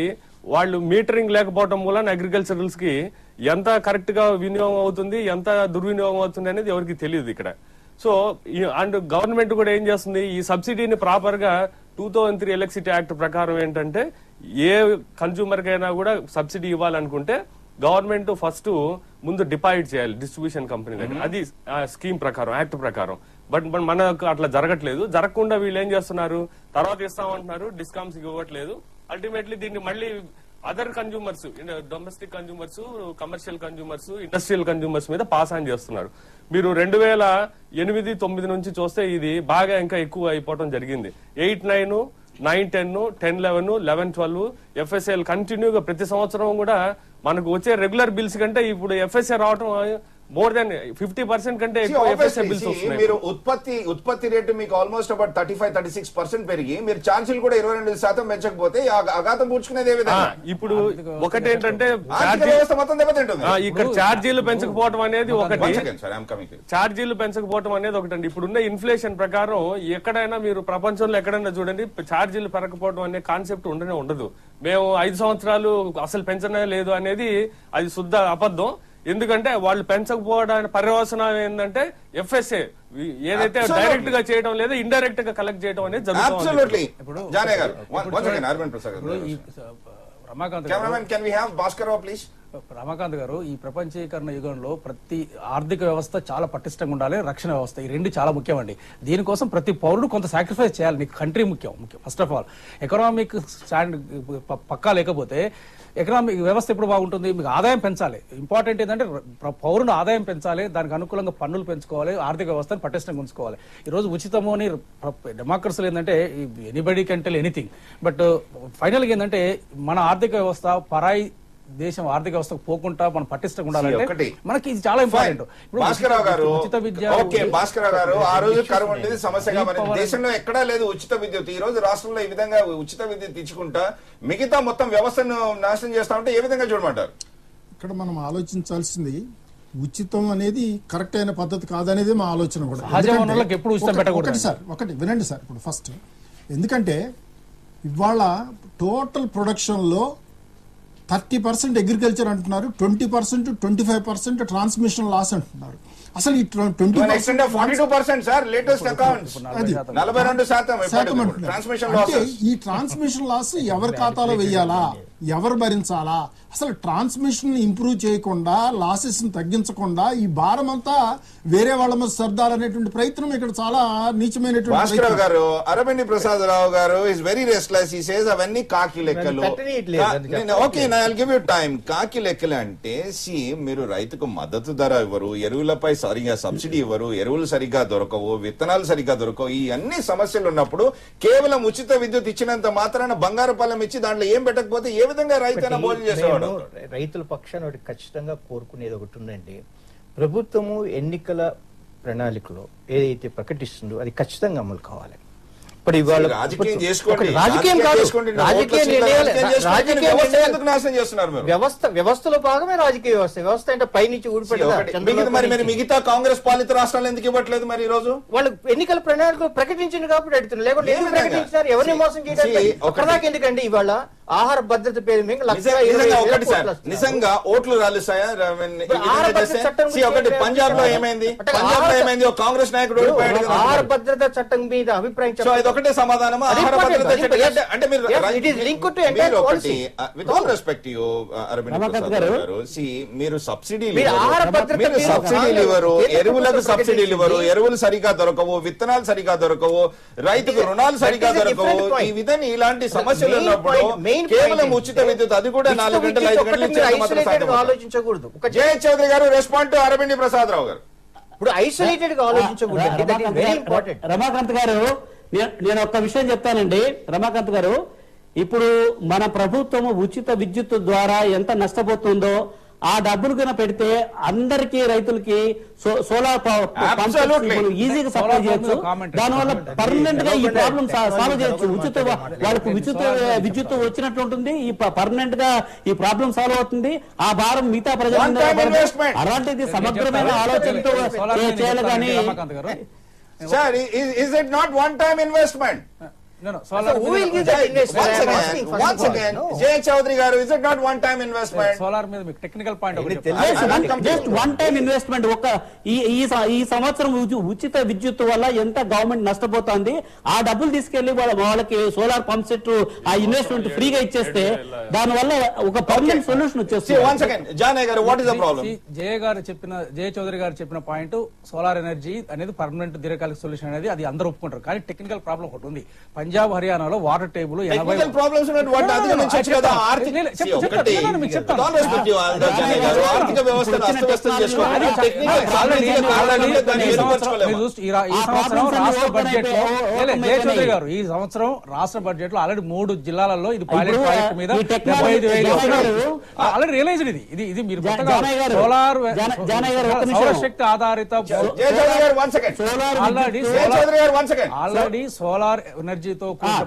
[SPEAKER 3] వాళ్ళు మీటరింగ్ లేకపోవడం మూలన అగ్రికల్చరల్స్ కి ఎంత కరెక్ట్ గా వినియోగం అవుతుంది, ఎంత దుర్వినియోగం అవుతుంది అనేది ఎవరికి తెలియదు ఇక్కడ. సో అండ్ గవర్నమెంట్ కూడా ఏం చేస్తుంది, ఈ సబ్సిడీని ప్రాపర్ గా 2003 ఎలక్ట్రిసిటీ యాక్ట్ ప్రకారం ఏంటంటే ఏ కన్స్యూమర్ కైనా కూడా సబ్సిడీ ఇవ్వాలనుకుంటే గవర్నమెంట్ ఫస్ట్ ముందు డిపాజిట్ చేయాలి డిస్ట్రిబ్యూషన్ కంపెనీ దగ్గర. అది స్కీమ్ ప్రకారం, యాక్ట్ ప్రకారం. బట్ మనకు అట్లా జరగట్లేదు. జరగకుండా వీళ్ళు ఏం చేస్తున్నారు, తర్వాత ఇస్తామంటున్నారు, డిస్కామ్స్ ఇవ్వట్లేదు. అల్టిమేట్లీ దీన్ని మళ్ళీ other consumers, domestic consumers, commercial consumers, industrial consumers మీద పాస్ ఆన్ చేస్తున్నారు. మీరు 2008-9 నుంచి చూస్తే ఇది బాగా ఇంకా ఎక్కువ అయిపోవడం జరిగింది. 8, 9, 9, 10, 11, 11, 12 ఎఫ్ఎస్ఐ కంటిన్యూగా ప్రతి సంవత్సరం కూడా మనకు వచ్చే రెగ్యులర్ బిల్స్ కంటే ఇప్పుడు ఎఫ్ఎస్ఐ రావడం మోర్ దాన్ 50% కంటే ఎక్కువ ఎఫ్ఎస్ఐ బిల్స్ వస్తున్నాయి.
[SPEAKER 1] మీరు ఉత్పత్తి రేటు మీకు ఆల్మోస్ట్ అబౌట్ 35-36% పెరిగి మీరు ఛార్జీలు కూడా 22% పెంచకపోతే అఘాతం పూడ్చుకునేది ఏ విధంగా?
[SPEAKER 3] ఇప్పుడు ఒకటేంటంటే
[SPEAKER 1] మొత్తం దెబ్బతింటుంది.
[SPEAKER 3] ఇక్కడ ఛార్జీలు పెంచకపోవడం అనేది ఒకటి, ఛార్జీలు పెంచకపోవడం అనేది ఒకటండి. ఇప్పుడున్న ఇన్ఫ్లేషన్ ప్రకారం ఎక్కడైనా మీరు ప్రపంచంలో ఎక్కడైనా చూడండి, ఛార్జీలు పెరగకపోవడం అనే కాన్సెప్ట్ ఉండదు. మేము 5 సంవత్సరాలు అసలు పెంచనే లేదు అనేది అది శుద్ధ అబద్ధం. ఎందుకంటే వాళ్ళు పెంచకపోవడానికి పర్యవసనం ఏంటంటే ఎఫ్ఎస్ఏ ఏదైతే డైరెక్ట్ గా చేయడం లేదా ఇండైరెక్ట్ గా కలెక్ట్ చేయడం అనేది జరుగుతుంది.
[SPEAKER 4] రమాకాంత్ గారు, ఈ ప్రపంచీకరణ యుగంలో ప్రతి ఆర్థిక వ్యవస్థ చాలా పటిష్టంగా ఉండాలి, రక్షణ వ్యవస్థ, ఈ రెండు చాలా ముఖ్యమండి. దీనికోసం ప్రతి పౌరుడు కొంత సాక్రిఫైస్ చేయాలి. నీకు కంట్రీ ముఖ్యం. First of all economic stand పక్కా లేకపోతే ఎకనామిక్ వ్యవస్థ ఎప్పుడు బాగుంటుంది? మీకు ఆదాయం పెంచాలి. ఇంపార్టెంట్ ఏంటంటే పౌరుని ఆదాయం పెంచాలి, దానికి అనుకూలంగా పన్నులు పెంచుకోవాలి, ఆర్థిక వ్యవస్థను పటిష్టంగా ఉంచుకోవాలి. ఈ రోజు ఉచితము అని డెమోక్రసీలు ఏంటంటే anybody can tell anything. But ఫైనల్గా ఏంటంటే మన ఆర్థిక వ్యవస్థ పరాయి దేశం ఆర్థిక వ్యవస్థకు పోకుండా మనం పటిష్టంగా ఉండాలంటే మనకి ఇది చాలా ఇంపార్టెంట్.
[SPEAKER 1] ఉచిత విద్య ఆ రోజు కరువు ఉండేది సమస్యగా దేశంలో ఎక్కడా లేదు ఉచిత విద్యుత్. ఈ రోజు రాష్ట్రంలో ఈ విధంగా ఉచిత విద్యుత్ ఇచ్చుకుంటా మిగతా మొత్తం వ్యవస్థను నాశనం చేస్తా ఉంటే ఏ విధంగా చూడమంటారు?
[SPEAKER 5] ఇక్కడ మనం ఆలోచించాల్సింది ఉచితం అనేది కరెక్ట్ అయిన పద్ధతి కాదనేది మా ఆలోచన కూడా. ఒకటి వినండి సార్. ఇప్పుడు ఫస్ట్ ఎందుకంటే ఇవాళ టోటల్ ప్రొడక్షన్ లో 30% అగ్రికల్చర్ అంటున్నారు, 20%, 25% ట్రాన్స్మిషన్ లాస్ అంటున్నారు. అసలు ఈ 42% ఈ ట్రాన్స్మిషన్ లాస్ ఎవరి ఖాతాలో వెయ్యాలా, ఎవరు భరించాలా? అసలు ట్రాన్స్మిషన్ ఇంప్రూవ్ చేయకుండా, లాసెస్ తగ్గించకుండా ఈ భారం అంతా వేరే వాళ్ళ మీద సర్దాలనేటువంటి ప్రయత్నం ఇక్కడ చాలా నీచమైనటువంటి.
[SPEAKER 1] గారు అరవింద్ ప్రసాద్ రావు గారు ఇస్ వెరీ రెస్ట్లెస్. ఈ సేస్ అవన్నీ కాకి లెక్కలు. Okay, I'll give you time. కాకి లెక్కలు అంటే మీరు రైతుకు మద్దతు ధర ఇవ్వరు, ఎరువులపై సరిగా సబ్సిడీ ఇవ్వరు, ఎరువులు సరిగ్గా దొరకవు, విత్తనాలు సరిగ్గా దొరకవు, ఈ అన్ని సమస్యలు ఉన్నప్పుడు కేవలం ఉచిత విద్యుత్ ఇచ్చినంత మాత్రాన బంగారు పళ్ళం ఇచ్చి దాంట్లో ఏం పెట్టకపోతే ఏ విధంగా రైతైనా భోజనం చేసేవాడు?
[SPEAKER 6] రైతుల పక్షాన ఒకటి ఖచ్చితంగా కోరుకునేది ఒకటి ఉందండి. ప్రభుత్వము ఎన్నికల ప్రణాళికలో ఏదైతే ప్రకటిస్తుందో అది ఖచ్చితంగా అమలు కావాలి. ఇప్పుడు ఇవాళ
[SPEAKER 1] రాజకీయం చేసుకోండి,
[SPEAKER 6] రాజకీయం కాదు,
[SPEAKER 1] చేసుకోండి,
[SPEAKER 6] రాజకీయ
[SPEAKER 1] ఓట్ల
[SPEAKER 6] నిర్ణయాలు,
[SPEAKER 1] రాజకీయం
[SPEAKER 6] రాజకీయ
[SPEAKER 1] వ్యవస్థ
[SPEAKER 6] నిర్ణయాలు-
[SPEAKER 1] ఎందుకు నాశనం చేస్తున్నారు మీరు?
[SPEAKER 6] వ్యవస్థలో భాగమే రాజకీయ వ్యవస్థ అంటే పైనుంచి ఊడిపడి
[SPEAKER 1] మిగతా కాంగ్రెస్ పాలిత రాష్ట్రాలు ఎందుకు ఇవ్వట్లేదు మరి ఈ రోజు?
[SPEAKER 6] వాళ్ళు ఎన్నికల ప్రణాళికలు ప్రకటించింది కాబట్టి అడుగుతున్నారు, లేకుంటే ఎందుకు ప్రకటించారు? ఎవరిని మోసం చేయడానికి? ఒకదాకా ఎందుకండి ఇవాళ ఆహార భద్రత పేరు మీద
[SPEAKER 1] నిజంగా ఒకటి సార్, నిజంగా ఓట్లు రాలిస్తాయా? ఒకటి పంజాబ్ లో ఏమైంది? పంజాబ్ లో ఏమైంది? ఒక కాంగ్రెస్ నాయకుడు ఓడిపోయాడు కదా.
[SPEAKER 6] ఆహార భద్రత చట్టం మీద అభిప్రాయం
[SPEAKER 1] సో ఇది ఒకటే సమాధానం. ఆహార భద్రత చట్టం అంటే మీరు ఒకటి with all respect you Arvind Prasad గారు, మీరు సబ్సిడీలు ఇవ్వరు, ఎరువులకు సబ్సిడీలు ఇవ్వరు, ఎరువులు సరిగా దొరకవు, విత్తనాలు సరిగా దొరకవు, రైతుకు రుణాలు సరిగా దొరకవు. ఈ విధంగా ఇలాంటి సమస్యలు ఉన్నప్పుడు కేవలం ఉచిత విద్యుత్, అది కూడా 4 గంటలు 5 గంటలు ఇచ్చేది మాత్రం సాధ్యం.
[SPEAKER 6] ఆలోచించకూడదు.
[SPEAKER 1] జయ చౌదరి గారు రెస్పాండ్ టు అరవింద్ ప్రసాద్ రావు గారు.
[SPEAKER 6] ఇప్పుడు ఐసోలేటెడ్ గా ఆలోచించకూడదు. Very important.
[SPEAKER 2] రమాకాంత్ గారు, నేను ఒక్క విషయం చెప్తానండి. రమాకాంత్ గారు, ఇప్పుడు మన ప్రభుత్వం ఉచిత విద్యుత్ ద్వారా ఎంత నష్టపోతుందో ఆ డబ్బులు కన్నా పెడితే అందరికీ రైతులకి సోలార్ ఈజీగా సప్లై చేయొచ్చు. దానివల్ల పర్మనెంట్ గా ఈ ప్రాబ్లం సాల్వ్ చేయొచ్చు. వాళ్ళకు విద్యుత్ వచ్చినట్టు ఉంటుంది. ఈ పర్మనెంట్ గా ఈ ప్రాబ్లం సాల్వ్ అవుతుంది. ఆ భారం మిగతా ప్రజలు అలాంటిది సమగ్రమైన ఆలోచనతో చేయాలి. కానీ
[SPEAKER 1] sir, is it not one time investment? Once again, Jay Chaudhary garu, is it not one time investment?
[SPEAKER 4] Solar మీద మీకు technical point
[SPEAKER 2] just one time investment. ఈ సంవత్సరం ఉచిత విద్యుత్ వల్ల ఎంత గవర్నమెంట్ నష్టపోతుంది, ఆ డబ్బులు తీసుకెళ్లి వాళ్ళకి సోలార్ పంప్ సెట్ ఆ ఇన్వెస్ట్మెంట్ ఫ్రీగా ఇచ్చేస్తే దానివల్ల ఒక పర్మనెంట్ సొల్యూషన్ వచ్చేస్తుంది.
[SPEAKER 1] Once again, Janay garu, what is the problem?
[SPEAKER 4] జయ చౌదరి గారు చెప్పిన పాయింట్, సోలార్ ఎనర్జీ అనేది పర్మనెంట్ దీర్ఘకాలిక సొల్యూషన్ అనేది అది అందరూ ఒప్పుకుంటారు. కానీ టెక్నికల్ ప్రాబ్లం ఒకటి ఉంది. పంజాబ్ హర్యానాలో వాటర్ టేబుల్
[SPEAKER 1] టెక్నికల్ ప్రాబ్లమ్స్ ఉన్నట్టు వాటి అధిగమించొచ్చు కదా. ఆర్థిక వ్యవస్థను అస్తవ్యస్తం చేసుకోవాలి.
[SPEAKER 4] ఈ సంవత్సరం రాష్ట్ర బడ్జెట్ లో ఆల్రెడీ 3 జిల్లాలలో ఇది పైలట్ ప్రాజెక్ట్ మీద 75,000 ఆల్రెడీ రియలైజ్డ్. ఇది మీరు సోలార్ సౌరశక్తి ఆధారిత ఆల్రెడీ సోలార్ ఎనర్జీతో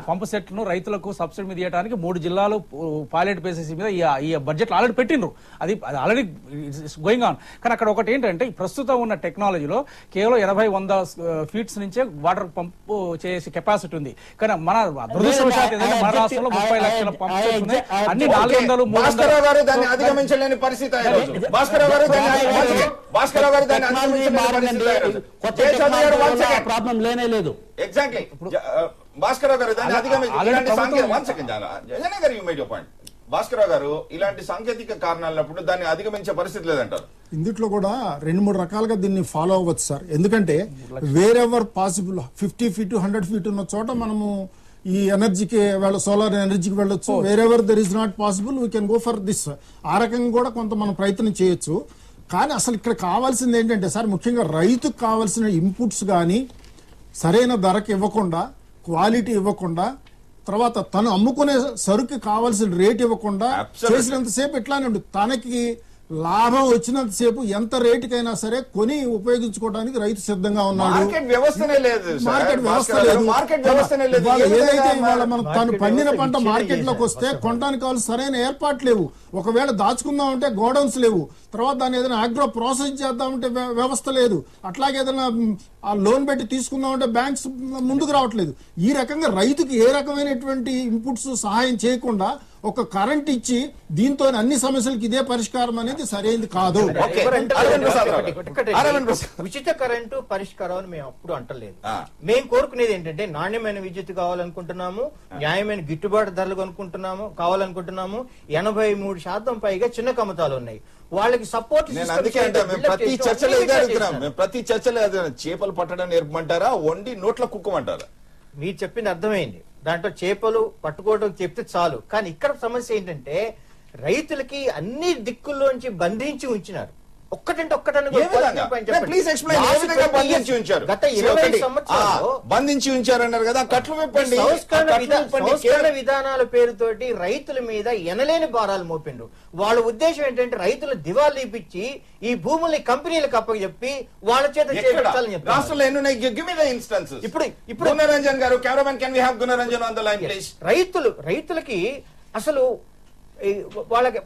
[SPEAKER 4] పంపు సెట్లను రైతులకు సబ్సిడీ మీద ఇవ్వడానికి 3 జిల్లాలు పైలట్ బేసిస్ మీద ఈ బడ్జెట్ ఆల్రెడీ పెట్టిండ్రు. అది ఆల్రెడీ గోయింగ్ ఆన్. కానీ అక్కడ ఒకటి ఏంటంటే, ప్రస్తుతం ఉన్న టెక్నాలజీలో కేవలం 80-100 ఫీట్స్ నుంచే వాటర్ పంపు చేసే కెపాసిటీ ఉంది. కానీ మన దురదృష్టవశాత్తు ఏదైనా మన రాష్ట్రంలో 30 లక్షల పంపు సెట్స్ ఉన్నాయి. అన్ని 400, 300
[SPEAKER 1] గారు దాన్ని అధిగమించలేని పరిస్థితి. భాస్కర్ గారు
[SPEAKER 2] ప్రాబ్లం లేనే లేదు.
[SPEAKER 1] ఎగ్జాక్ట్లీ. భాస్కర్ గారు దాన్ని భాస్కర్ గారు ఇలాంటి సాంకేతిక కారణాలప్పుడు దాన్ని అధిగమించే పరిస్థితి లేదంటారు.
[SPEAKER 5] ఇందుట్లో కూడా 2-3 రకాలుగా దీన్ని ఫాలో అవ్వచ్చు సార్. ఎందుకంటే వేరెవర్ పాసిబుల్ 50 ఫీట్ 100 ఫీట్ ఉన్న చోట మనము ఈ ఎనర్జీకి సోలార్ ఎనర్జీకి వెళ్ళొచ్చు. Wherever there is not possible we can go for this. ఆ రకంగా కూడా కొంత మనం ప్రయత్నం చేయొచ్చు. కానీ అసలు ఇక్కడ కావాల్సింది ఏంటంటే సార్, ముఖ్యంగా రైతుకు కావాల్సిన ఇన్పుట్స్ కానీ సరైన ధరకు ఇవ్వకుండా, క్వాలిటీ ఇవ్వకుండా, తర్వాత తను అమ్ముకునే సరుకు కావాల్సిన రేట్ ఇవ్వకుండా చేసినంతసేపు ఇట్లానే ఉంటుంది. తనకి లాభం వచ్చినంతసేపు ఎంత రేటుకైనా సరే కొని ఉపయోగించుకోవడానికి రైతు సిద్ధంగా ఉన్నాడు.
[SPEAKER 1] మార్కెట్ వ్యవస్థనే లేదు.
[SPEAKER 5] ఏదైతే ఇవాళ మనం తను పండిన పంట మార్కెట్ లోకి వస్తే కొనడానికి కావాల్సిన సరైన ఏర్పాట్లు లేవు. ఒకవేళ దాచుకుందామంటే గోడౌన్స్ లేవు. తర్వాత దాన్ని ఏదైనా ఆగ్రో ప్రాసెస్ చేద్దామంటే వ్యవస్థ లేదు. అట్లాగే ఏదైనా ఆ లోన్ పెట్టి తీసుకుందామంటే బ్యాంక్స్ ముందుకు రావట్లేదు. ఈ రకంగా రైతుకి ఏ రకమైనటువంటి ఇన్పుట్స్ సహాయం చేయకుండా ఒక కరెంట్ ఇచ్చి దీంతో అన్ని సమస్యలకి ఇదే పరిష్కారం అనేది సరైనది కాదు.
[SPEAKER 6] ఉచిత కరెంటు పరిష్కారం అని మేము అప్పుడు అంటలేదు. మేము కోరుకునేది ఏంటంటే నాణ్యమైన విద్యుత్ కావాలనుకుంటున్నాము, న్యాయమైన గిట్టుబాటు ధరలు కావాలనుకుంటున్నాము. 83% పైగా చిన్న కమతాలు ఉన్నాయి. వాళ్ళకి సపోర్ట్.
[SPEAKER 1] ప్రతి చర్చలో చేపలు పట్టడం నేర్పమంటారా, వండి నోట్ల కుక్కమంటారా?
[SPEAKER 6] మీరు చెప్పింది అర్థమైంది. దాంట్లో చేపలు పట్టుకోవడం చెప్తే చాలు. కానీ ఇక్కడ సమస్య ఏంటంటే, రైతులకి అన్ని దిక్కుల్లోంచి బంధించి ఉంచినారు. ఒక్కటంటే ఒక్కటని
[SPEAKER 1] ఏ విధంగా? Please explain. ఏ విధంగా బంధించి ఉంచారు?
[SPEAKER 6] గత 20
[SPEAKER 1] ఒకటి,
[SPEAKER 6] సంవత్సరాల్లో
[SPEAKER 1] బంధించి ఉంచారన్నారు కదా, కట్లు విప్పండి.
[SPEAKER 6] సంస్కరణ విధానాల పేరుతోటి రైతుల మీద ఎనలేని భారాలు మోపిండ్రు. వాళ్ళ ఉద్దేశం ఏంటంటే రైతులు దివాళీ తీపిచ్చి ఈ భూముల్ని కంపెనీలకు అప్పచెప్పి వాళ్ళ చేత చేయించాలని చెప్పారు.
[SPEAKER 1] రాష్ట్రంలో ఎన్ని ఉన్నాయి? Give me the instances.
[SPEAKER 6] ఇప్పుడు
[SPEAKER 1] గుణరంజన్ గారు, cameraman, can we have Gunaranjan on the line, please?
[SPEAKER 6] రైతులకి అసలు వాళ్ళకి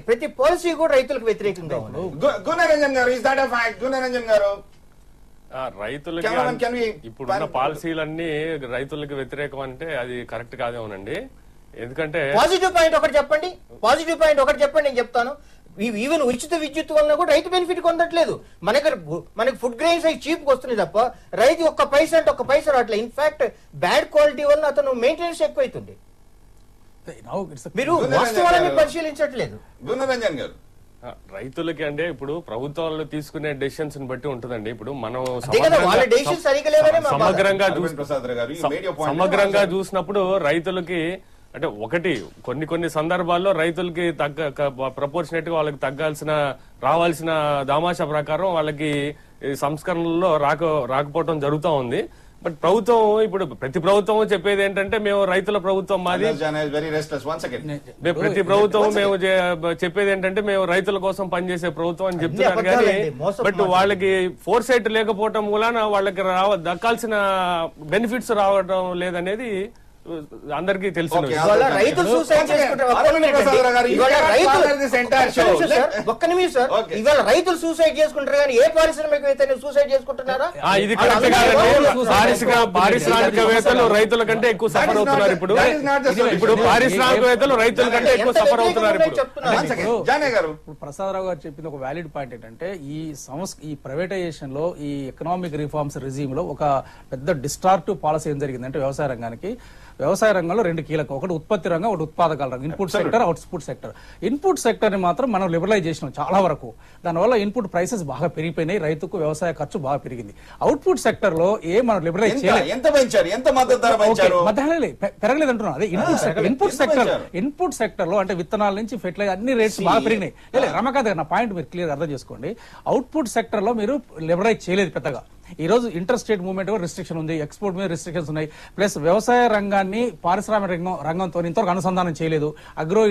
[SPEAKER 6] ప్రతి పాలసీ కూడా రైతులకు వ్యతిరేకంగా ఉంది.
[SPEAKER 1] గుణరంజన్ గారు, is that a fact? Gunaranjan గారు,
[SPEAKER 3] రైతులకి ఇప్పుడున్న పాలసీలన్నీ రైతులకు వ్యతిరేకం అంటే అది కరెక్ట్ కాదేమోనండి. ఎందుకంటే
[SPEAKER 6] పాజిటివ్ పాయింట్ ఒకటి చెప్పండి నేను చెప్తాను. ఈవెన్ ఉచిత విద్యుత్ వలన కూడా రైతు బెనిఫిట్ పొందట్లేదు. మనకి ఫుడ్ గ్రెయిన్స్ అవి చీప్ వస్తున్నాయి తప్ప రైతు ఒక్క పైసా రావట్లేదు. ఇన్ఫాక్ట్ బ్యాడ్ క్వాలిటీ వలన అతను మెయింటెనెన్స్ ఎక్కువైతుంది. మీరు వాస్తవాలని పరిశీలించట్లేదు.
[SPEAKER 1] గుణరంజన్ గారు,
[SPEAKER 3] రైతులకి అంటే ఇప్పుడు ప్రభుత్వాలు తీసుకునే డెసిషన్స్ బట్టి ఉంటుందండి. ఇప్పుడు మనం సమగ్రంగా చూసినప్పుడు రైతులకి అంటే ఒకటి కొన్ని సందర్భాల్లో రైతులకి ప్రపోర్షనేట్ గా వాళ్ళకి రావాల్సిన దామాషా ప్రకారం వాళ్ళకి సంస్కరణల్లో రాకపోవడం జరుగుతూ ఉంది. బట్ ప్రభుత్వం ఇప్పుడు ప్రతి ప్రభుత్వం చెప్పేది ఏంటంటే మేము రైతుల ప్రభుత్వం మాది, ప్రతి ప్రభుత్వం మేము చెప్పేది ఏంటంటే మేము రైతుల కోసం పనిచేసే ప్రభుత్వం అని చెప్తున్నారు. కానీ బట్ వాళ్ళకి ఫోర్ సైట్ లేకపోవటం వలన వాళ్ళకి దక్కాల్సిన బెనిఫిట్స్ రావడం లేదనేది అందరికీ తెలుసు.
[SPEAKER 6] రైతులు సూసైడ్ చేసుకుంటారు కానీ ఏ పారిశ్రామికవేత్తలు సూసైడ్ చేసుకుంటున్నారా?
[SPEAKER 3] ఇది కరెక్ట్ కాదండి. పారిశ్రామికవేత్తలు రైతుల కంటే ఎక్కువ సఫర్ అవుతున్నారు. ఇప్పుడు పారిశ్రామికవేత్తలు రైతుల కంటే ఎక్కువ సఫర్ అవుతున్నారు.
[SPEAKER 4] ఇప్పుడు ప్రసాదరావు గారు చెప్పింది ఒక వ్యాలిడ్ పాయింట్ ఏంటంటే ఈ ప్రైవేటైజేషన్ లో ఈ ఎకనామిక్ రిఫార్మ్స్ రిజీమ్ లో ఒక పెద్ద డిస్ట్రాక్టివ్ పాలసీ ఏం జరిగిందంటే వ్యవసాయ రంగంలో రెండు కీలకం, ఒకటి ఉత్పత్తి రంగం, ఒకటి ఉత్పాదకాల రంగం. Input sector, output sector. Input sector ని మాత్రం మనం లిబరలైజ్ చేసినాం చాలా వరకు. దానివల్ల ఇన్పుట్ ప్రైసెస్ బాగా పెరిగిపోయినాయి, రైతుకు వ్యవసాయ ఖర్చు బాగా పెరిగింది. అవుట్పుట్ సెక్టర్ లో మనం లిబరలైజ్ పెరగలేదు అంటున్నాం. అదే ఇన్పుట్ సెక్టర్ లో అంటే విత్తనాల నుంచి ఫెర్టిలైజర్ అన్ని రేట్స్ బాగా పెరిగినాయి. రమకాంత్ గారు, నా పాయింట్ మీరు క్లియర్ అర్థం చేసుకోండి. అవుట్పుట్ సెక్టర్ లో మీరు లిబరలైజ్ చేయలేదు పెద్దగా. ఈ రోజు ఇంటర్ స్టేట్ మూవ్మెంట్ రిస్ట్రిక్షన్ ఉంది, ఎక్స్పోర్ట్ మీద రిస్ట్రిక్షన్స్ ఉన్నాయి. ప్లస్ వ్యవసాయ రంగాన్ని పారిశ్రామిక రంగంతో ఇంతవరకు అనుసంధానం చేయలేదు. అగ్రో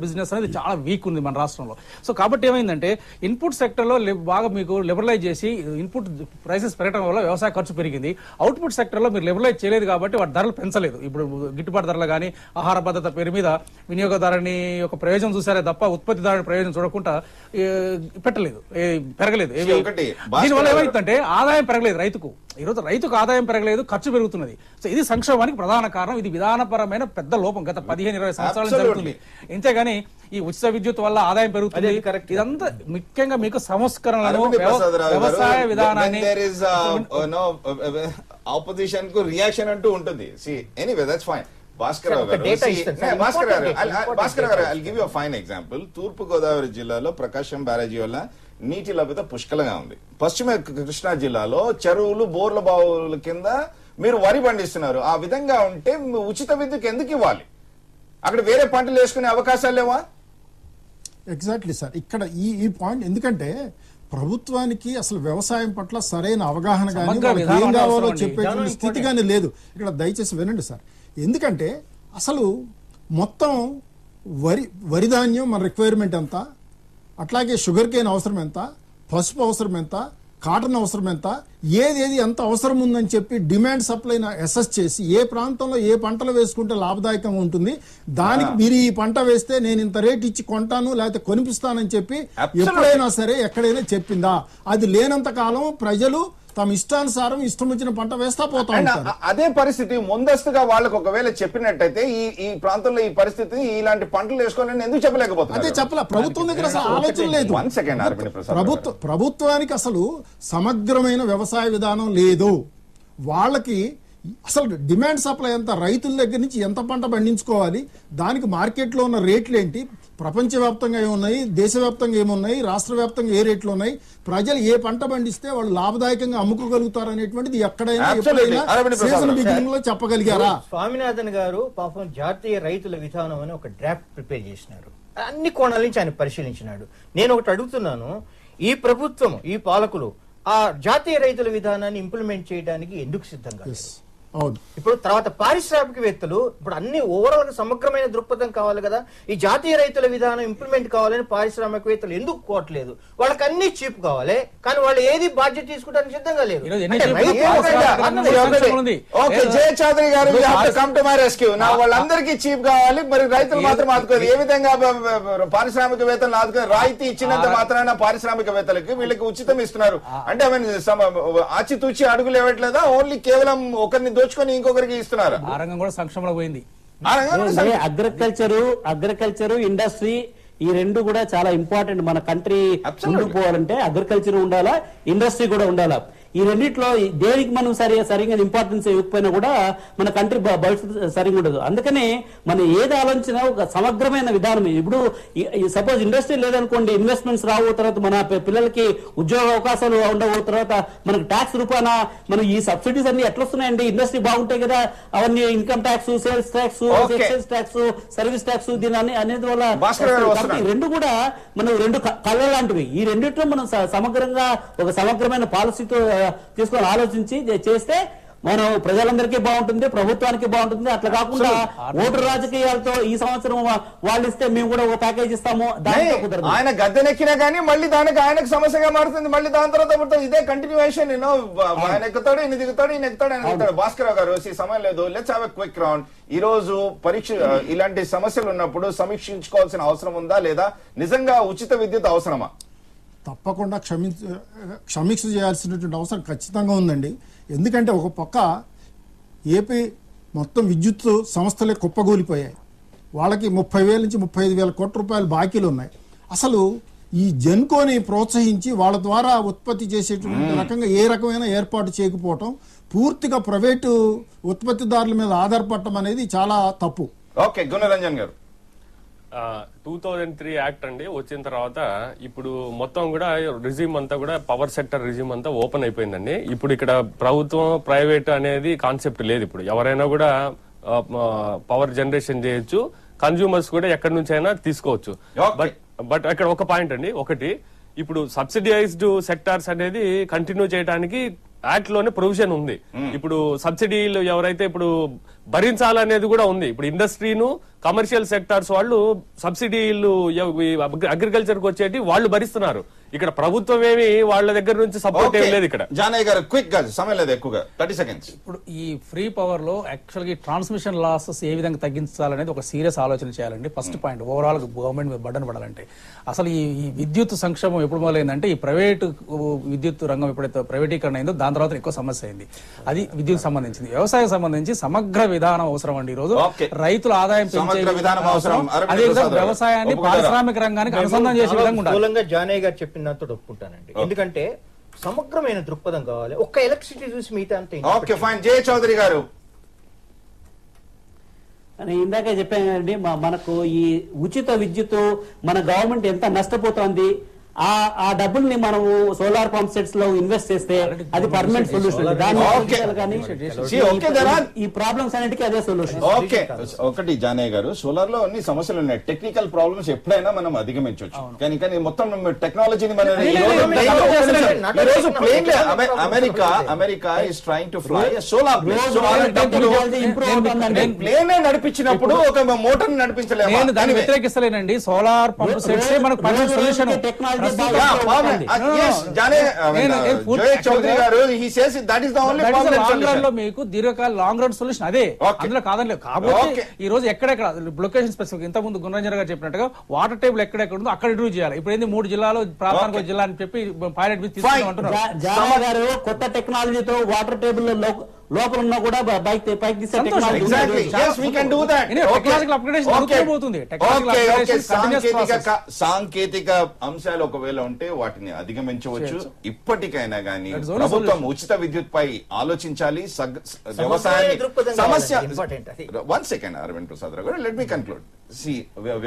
[SPEAKER 4] బిజినెస్ అనేది చాలా వీక్ ఉంది మన రాష్ట్రంలో. సో కాబట్టి ఏమైందంటే ఇన్పుట్ సెక్టర్ లో బాగా మీకు లిబరలైజ్ చేసి ఇన్పుట్ ప్రైసెస్ పెరగడం వల్ల వ్యవసాయ ఖర్చు పెరిగింది. అవుట్పుట్ సెక్టర్ లో మీరు లిబరలైజ్ చేయలేదు కాబట్టి వాటి ధరలు పెంచలేదు. ఇప్పుడు గిట్టుబాటు ధరలు కానీ ఆహార భద్రత పేరు మీద వినియోగదారుని యొక్క ప్రయోజనం చూసారే తప్ప ఉత్పత్తిదారుని ప్రయోజనం చూడకుండా పెట్టలేదు, పెరగలేదు. దీనివల్ల ఏమైందంటే ఆదాయం పెరగలేదు రైతుకు. ఈ రోజు రైతుకు ఆదాయం పెరగలేదు, ఖర్చు పెరుగుతున్నది. సో ఇది సంక్షోభానికి ప్రధాన కారణం. ఇది విధానపరమైన పెద్ద లోపం గత 15-20 సంవత్సరాలు జరుగుతుంది. ఇంతేగాని ఈ ఉచిత విద్యుత్ వల్ల ఆదాయం పెరుగుతుంది. ఇదంతా ముఖ్యంగా మీకు సంస్కరణలను, వ్యవసాయ విధానాన్ని
[SPEAKER 1] ఆపోజిషన్ కు రియాక్షన్ అంటూ ఉంటుంది. Anyway that's fine. భాస్కర్ గారు, I'll give you a fine example. తూర్పు గోదావరి జిల్లాలో ప్రకాశం బ్యారేజీ వల్ల నీటి లభ్యత పుష్కలంగా ఉంది. పశ్చిమ కృష్ణా జిల్లాలో చెరువులు, బోర్ల బావుల కింద మీరు వరి పండిస్తున్నారు. ఆ విధంగా ఉంటే ఉచిత విద్యుత్ ఎందుకు ఇవ్వాలి? అక్కడ వేరే పంటలు వేసుకునే అవకాశాలు లేవా?
[SPEAKER 5] ఎగ్జాక్ట్లీ సార్, ఇక్కడ ఈ పాయింట్ ఎందుకంటే ప్రభుత్వానికి అసలు వ్యవసాయం పట్ల సరైన అవగాహన కానీ ఏం కావాలో చెప్పేటువంటి స్థితి కానీ లేదు. ఇక్కడ దయచేసి వినండి సార్. ఎందుకంటే అసలు మొత్తం వరి ధాన్యం మన రిక్వైర్మెంట్ ఎంత, అట్లాగే షుగర్ కేన్ అవసరం ఎంత, పసుపు అవసరం ఎంత, కాటన్ అవసరం ఎంత, ఏది ఎంత అవసరం ఉందని చెప్పి డిమాండ్ సప్లైని అసెస్ చేసి ఏ ప్రాంతంలో ఏ పంటలు వేసుకుంటే లాభదాయకంగా ఉంటుంది, దానికి మీరు ఈ పంట వేస్తే నేను ఇంత రేట్ ఇచ్చి కొంటాను లేకపోతే కొనిపిస్తానని చెప్పి ఎప్పుడైనా సరే ఎక్కడైనా చెప్పిందా? అది లేనంత కాలం ప్రజలు తమ ఇష్టానుసారం ఇష్టం వచ్చిన పంట వేస్తా పోతా ఉంటారు.
[SPEAKER 1] అదే పరిస్థితి ముందస్తుగా వాళ్ళకి ఒకవేళ చెప్పినట్టయితే ఈ ప్రాంతంలో ఈ పరిస్థితి ఇలాంటి పంటలు వేసుకోవాలని ఎందుకు చెప్పలేకపోతున్నారు?
[SPEAKER 5] అదే చెప్పలే. ప్రభుత్వం దగ్గర అసలు ఆలోచన లేదు. ప్రభుత్వానికి అసలు సమగ్రమైన వ్యవసాయ విధానం లేదు. వాళ్ళకి అసలు డిమాండ్ సప్లై ఎంత, రైతుల దగ్గర నుంచి ఎంత పంట పండించుకోవాలి, దానికి మార్కెట్లో ఉన్న రేట్లు ఏంటి, ప్రపంచవ్యాప్తంగా ఏమున్నాయి, దేశవ్యాప్తంగా ఏమున్నాయి, రాష్ట్ర వ్యాప్తంగా ఏ రేట్లు ఉన్నాయి, ప్రజలు ఏ పంట పండిస్తే వాళ్ళు లాభదాయకంగా అమ్ముకోగలుగుతారు అనేటువంటిది ఎక్కడైనా ఎప్పుడైనా సీజన్ బిగినింగ్ లో చెప్పగలిగారా?
[SPEAKER 6] స్వామినాథన్ గారు పాపం జాతీయ రైతుల విధానం అని ఒక డ్రాఫ్ట్ ప్రిపేర్ చేసినారు. అన్ని కోణాల నుంచి ఆయన పరిశీలించినాడు. నేను ఒకటి అడుగుతున్నాను, ఈ ప్రభుత్వం, ఈ పాలకులు ఆ జాతీయ రైతుల విధానాన్ని ఇంప్లిమెంట్ చేయడానికి ఎందుకు సిద్ధంగా లేరు?
[SPEAKER 5] అవును.
[SPEAKER 6] ఇప్పుడు తర్వాత పారిశ్రామికవేత్తలు ఇప్పుడు అన్ని ఓవరాల్ గా సమగ్రమైన దృక్పథం కావాలి కదా, ఈ జాతీయ రైతుల విధానం ఇంప్లిమెంట్ కావాలని పారిశ్రామికవేత్తలు ఎందుకు కోవట్లేదు? వాళ్ళకి అన్ని చీప్ కావాలి, కానీ వాళ్ళు ఏది బాధ్యత తీసుకోవడానికి సిద్ధంగా లేరు.
[SPEAKER 4] ఈరోజు ఎన్ని
[SPEAKER 6] అంటే
[SPEAKER 4] చీప్
[SPEAKER 6] రైతు
[SPEAKER 4] కావాలి?
[SPEAKER 6] ఒకటే.
[SPEAKER 4] ఉంది.
[SPEAKER 1] ఓకే, జయ చౌదరి గారు, we have to come to my rescue. నా వాళ్ళందరికీ చీప్ కావాలి, మరి రైతులు మాత్రం ఆదుకోదు. ఏ విధంగా పారిశ్రామికవేత్తలు ఆదుకోదు? రాయితీ ఇచ్చినంత మాత్రాన పారిశ్రామికవేత్తలకి వీళ్ళకి ఉచితం ఇస్తున్నారు అంటే ఆచితూచి అడుగులు ఇవ్వట్లేదా? ఓన్లీ కేవలం ఒకరిని దోచుకొని ఇంకొకరికి ఇస్తున్నారు.
[SPEAKER 4] ఆ రంగం కూడా సంక్షేమంలో పోయింది.
[SPEAKER 2] అగ్రికల్చర్ ఇండస్ట్రీ ఈ రెండు కూడా చాలా ఇంపార్టెంట్. మన కంట్రీ ముందుకు పోవాలంటే అగ్రికల్చర్ ఉండాలా, ఇండస్ట్రీ కూడా ఉండాలా. ఈ రెండిట్లో దేనికి మనం సరిగా ఇంపార్టెన్స్ ఇవ్వకపోయినా కూడా మన కంట్రీ భవిష్యత్తు సరిగా ఉండదు. అందుకనే మనం ఏది ఆలోచన ఒక సమగ్రమైన విధానం. ఇప్పుడు సపోజ్ ఇండస్ట్రీ లేదనుకోండి, ఇన్వెస్ట్మెంట్స్ రావు, తర్వాత మన పిల్లలకి ఉద్యోగ అవకాశాలు ఉండవు, తర్వాత మనకు ట్యాక్స్ రూపాన మనం ఈ సబ్సిడీస్ అన్ని ఎట్లా వస్తున్నాయండి? ఇండస్ట్రీ బాగుంటాయి కదా, అవన్నీ income tax, sales tax, excise tax, service tax, దీని అనేది వల్ల రెండు కూడా మనం రెండు కళ్ళ లాంటివి. ఈ రెండిట్లో మనం సమగ్రంగా ఒక సమగ్రమైన పాలసీతో తీసుకొని ఆలోచించి చేస్తే మనం ప్రజలందరికీ బాగుంటుంది, ప్రభుత్వానికి బాగుంటుంది. అట్లా కాకుండా ఓటు రాజకీయాలతో ఈ సంవత్సరం వాళ్ళు ఇస్తే మేము కూడా ఒక ప్యాకేజ్ ఇస్తాము, దాంతో కుదరదు.
[SPEAKER 1] ఆయన గద్దెనెక్కినా కానీ మళ్ళీ దానికి ఆయనకు సమస్యగా మారుతుంది. మళ్ళీ దాని తర్వాత ఇదే కంటిన్యూషన్. ఆయన ఎక్కుతాడు, ఈయన దిగుతాడు, ఈయన ఎక్కుతాడు, ఆయన ఎక్కుతాడు. భాస్కర్ గారు, ఈ సమయం లేదు, let's have a quick round. ఈ రోజు పరీక్ష ఇలాంటి సమస్యలు ఉన్నప్పుడు సమీక్షించుకోవాల్సిన అవసరం ఉందా లేదా? నిజంగా ఉచిత విద్యుత్ అవసరమా?
[SPEAKER 5] తప్పకుండా సమీక్ష చేయాల్సినటువంటి అవసరం ఖచ్చితంగా ఉందండి. ఎందుకంటే ఒక పక్క ఏపీ మొత్తం విద్యుత్ సంస్థలే కుప్పగూలిపోయాయి. వాళ్ళకి 30,000 నుంచి 35,000 కోట్ల రూపాయలు బాకీలు ఉన్నాయి. అసలు ఈ జెన్కోని ప్రోత్సహించి వాళ్ళ ద్వారా ఉత్పత్తి చేసేటువంటి రకంగా ఏ రకమైన ఏర్పాటు చేయకపోవటం, పూర్తిగా ప్రైవేటు ఉత్పత్తిదారుల మీద ఆధారపడటం అనేది చాలా తప్పు.
[SPEAKER 1] ఓకే, గుణరంజన్ గారు.
[SPEAKER 3] 2003 యాక్ట్ అండి వచ్చిన తర్వాత ఇప్పుడు మొత్తం కూడా రిజిమ్ అంతా కూడా పవర్ సెక్టర్ రిజిమ్ అంతా ఓపెన్ అయిపోయిందండి. ఇప్పుడు ఇక్కడ ప్రభుత్వం ప్రైవేట్ అనేది కాన్సెప్ట్ లేదు. ఇప్పుడు ఎవరైనా కూడా పవర్ జనరేషన్ చేయొచ్చు, కన్జ్యూమర్స్ కూడా ఎక్కడి నుంచి అయినా తీసుకోవచ్చు. బట్ అక్కడ ఒక పాయింట్ అండి, ఒకటి ఇప్పుడు సబ్సిడైజ్డ్ సెక్టార్స్ అనేది కంటిన్యూ చేయడానికి యాక్ట్ లోనే ప్రొవిజన్ ఉంది. ఇప్పుడు సబ్సిడీలు ఎవరైతే ఇప్పుడు భరించాలనేది కూడా ఉంది. ఇప్పుడు ఇండస్ట్రీను కమర్షియల్ సెక్టార్స్ వాళ్ళు సబ్సిడీలు అగ్రికల్చర్ కు వచ్చేటి వాళ్ళు భరిస్తున్నారు. ఇక్కడ ప్రభుత్వం ఏమి వాళ్ళ దగ్గర నుంచి సపోర్ట్ ఏం లేదు. ఇక్కడ
[SPEAKER 1] జానయ్య గారు క్విక్ గా, సమయం లేదు ఎక్కువగా, 30 seconds.
[SPEAKER 4] ఇప్పుడు ఈ ఫ్రీ పవర్ లో యాక్చువల్ గా ట్రాన్స్మిషన్ లాసెస్ ఏ విధంగా తగ్గించాలనేది ఒక సీరియస్ ఆలోచన చేయాలండి. ఫస్ట్ పాయింట్, ఓవరాల్ గవర్నమెంట్ మీద బర్డన్ పడాలంటే అసలు ఈ విద్యుత్ సంక్షేమం ఎప్పుడు మొదలైందంటే ఈ ప్రైవేట్ విద్యుత్ రంగం ఎప్పుడైతే ప్రైవేటీకరణ అయిందో దాని తర్వాత ఎక్కువ సమస్య అయింది. అది విద్యుత్ సంబంధించింది. వ్యవసాయం సంబంధించి సమగ్ర విధానం అవసరం అండి. ఈ రోజు రైతుల ఆదాయం అదే వ్యవసాయాన్ని పారిశ్రామిక రంగానికి అనుసంధానం చేసే విధంగా ఉండాలి.
[SPEAKER 6] జానయ్య గారు చెప్పినంత ఒప్పుకుంటానండి. ఎందుకంటే సమగ్రమైన దృక్పథం కావాలి. ఒక్క ఎలక్ట్రిసిటీ చూసి మిగతా అంతా.
[SPEAKER 1] Okay fine. జయ చౌదరి గారు,
[SPEAKER 2] ఇందాకే చెప్పానండి, మనకు ఈ ఉచిత విద్యుత్ మన గవర్నమెంట్ ఎంత నష్టపోతోంది. ఆ డబ్బుల్ని మనం సోలార్ పంప్ సెట్స్ లో ఇన్వెస్ట్ చేస్తే అది పర్మనెంట్ సొల్యూషన్. ఈ ప్రాబ్లమ్స్ అన్నిటికీ అదే సొల్యూషన్.
[SPEAKER 1] ఓకే, ఒకటి జానయ్య గారు, సోలార్ లో అన్ని సమస్యలు ఉన్నాయి. టెక్నికల్ ప్రాబ్లమ్స్ ఎప్పుడైనా మనం అధిగమించవచ్చు. కానీ మొత్తం technology America is trying to fly solar plane నడిపించినప్పుడు ఒక మోటార్ నడిపించలేదు.
[SPEAKER 4] నేను దాన్ని వ్యతిరేకిస్తలేనండి. సోలార్ పంప్ సెట్స్ మనకు పర్మనెంట్ సొల్యూషన్. మీకు దీర్ఘకాల లాంగ్ రన్ సొల్యూషన్ అదే, అందులో కాదని లేదు. కాబట్టి ఈ రోజు ఎక్కడెక్కడ లొకేషన్ స్పెసిఫిక్, ఇంత ముందు గుణరంజన్ గారు చెప్పినట్టుగా వాటర్ టేబుల్ ఎక్కడెక్కడ ఉందో అక్కడ ఇంట్రూవ్ చేయాలి. ఇప్పుడు ఏంది 3 జిల్లాలో ప్రాంతానికి జిల్లా అని చెప్పి పైలట్ మీద తీసుకుంటున్నారు.
[SPEAKER 2] కొత్త టెక్నాలజీతో వాటర్ టేబుల్ లోపల ఉన్నా కూడా పైకి తీసే
[SPEAKER 1] సాంకేతిక అంశాలు ఒకవేళ ఉంటే వాటిని అధిగమించవచ్చు. ఇప్పటికైనా గానీ ప్రభుత్వం ఉచిత విద్యుత్ పై ఆలోచించాలి. వ్యవసాయాన్ని సమస్య 1 second అరవింద్ ప్రసాద్ రావు గారు, లెట్ మీ కన్క్లూడ్.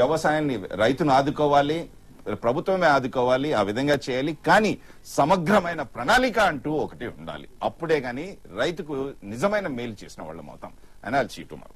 [SPEAKER 1] వ్యవసాయాన్ని, రైతును ఆదుకోవాలి, ప్రభుత్వమే ఆదుకోవాలి, ఆ విధంగా చేయాలి. కానీ సమగ్రమైన ప్రణాళిక అంటూ ఒకటి ఉండాలి. అప్పుడే గాని రైతుకు నిజమైన మేలు చేసిన వాళ్ళం అవుతాం. And I'll see you tomorrow.